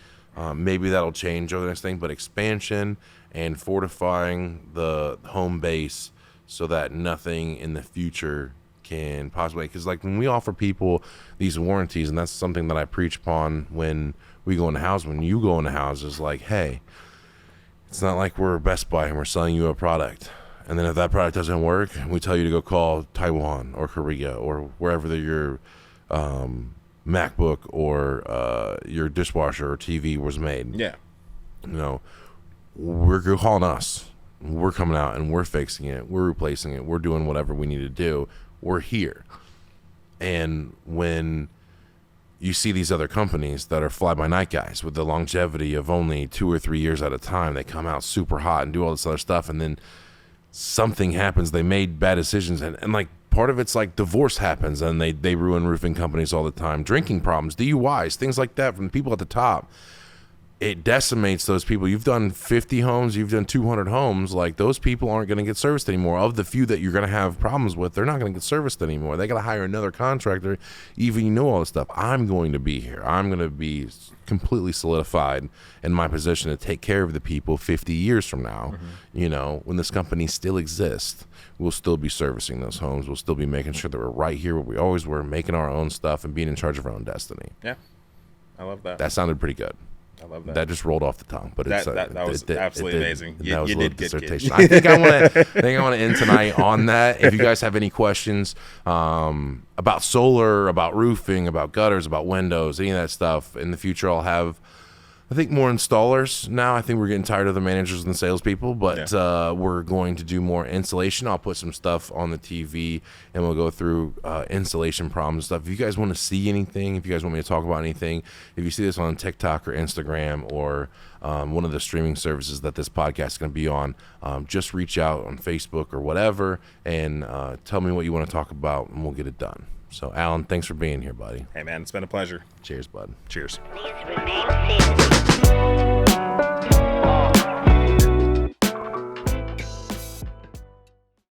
Maybe that'll change over the next thing. But expansion and fortifying the home base so that nothing in the future can possibly... Because, like, when we offer people these warranties, and that's something that I preach upon when we go into houses, when you go into houses, like, hey, it's not like we're Best Buy and we're selling you a product. And then if that product doesn't work, we tell you to go call Taiwan or Korea or wherever your MacBook or your dishwasher or TV was made. Yeah. You know, you're calling us. We're coming out and we're fixing it. We're replacing it. We're doing whatever we need to do. We're here. And when you see these other companies that are fly-by-night guys with the longevity of only 2 or 3 years at a time, they come out super hot and do all this other stuff, and then something happens, they made bad decisions, and like part of it's like divorce happens and they ruin roofing companies all the time, drinking problems, DUIs, things like that from people at the top. it decimates those people. You've done 50 homes, you've done 200 homes. Like, those people aren't going to get serviced anymore. Of the few that you're going to have problems with, they're not going to get serviced anymore. They got to hire another contractor. Even you know all this stuff. I'm going to be here. I'm going to be completely solidified in my position to take care of the people 50 years from now. You know, when this company still exists, we'll still be servicing those homes. We'll still be making sure that we're right here where we always were, making our own stuff and being in charge of our own destiny. Yeah, I love that. That sounded pretty good. I love that. That just rolled off the tongue, but that was absolutely amazing. That was you a little did good, dissertation. I think I want to end tonight on that. If you guys have any questions about solar, about roofing, about gutters, about windows, any of that stuff, in the future, I'll have, I think, more installers now. I think we're getting tired of the managers and the salespeople, but we're going to do more installation. I'll put some stuff on the TV, and we'll go through installation problems and stuff. If you guys want to see anything, if you guys want me to talk about anything, if you see this on TikTok or Instagram or one of the streaming services that this podcast is going to be on, just reach out on Facebook or whatever, and tell me what you want to talk about, and we'll get it done. So, Alan, thanks for being here, buddy. Hey, man, it's been a pleasure. Cheers, bud. Cheers. Please remain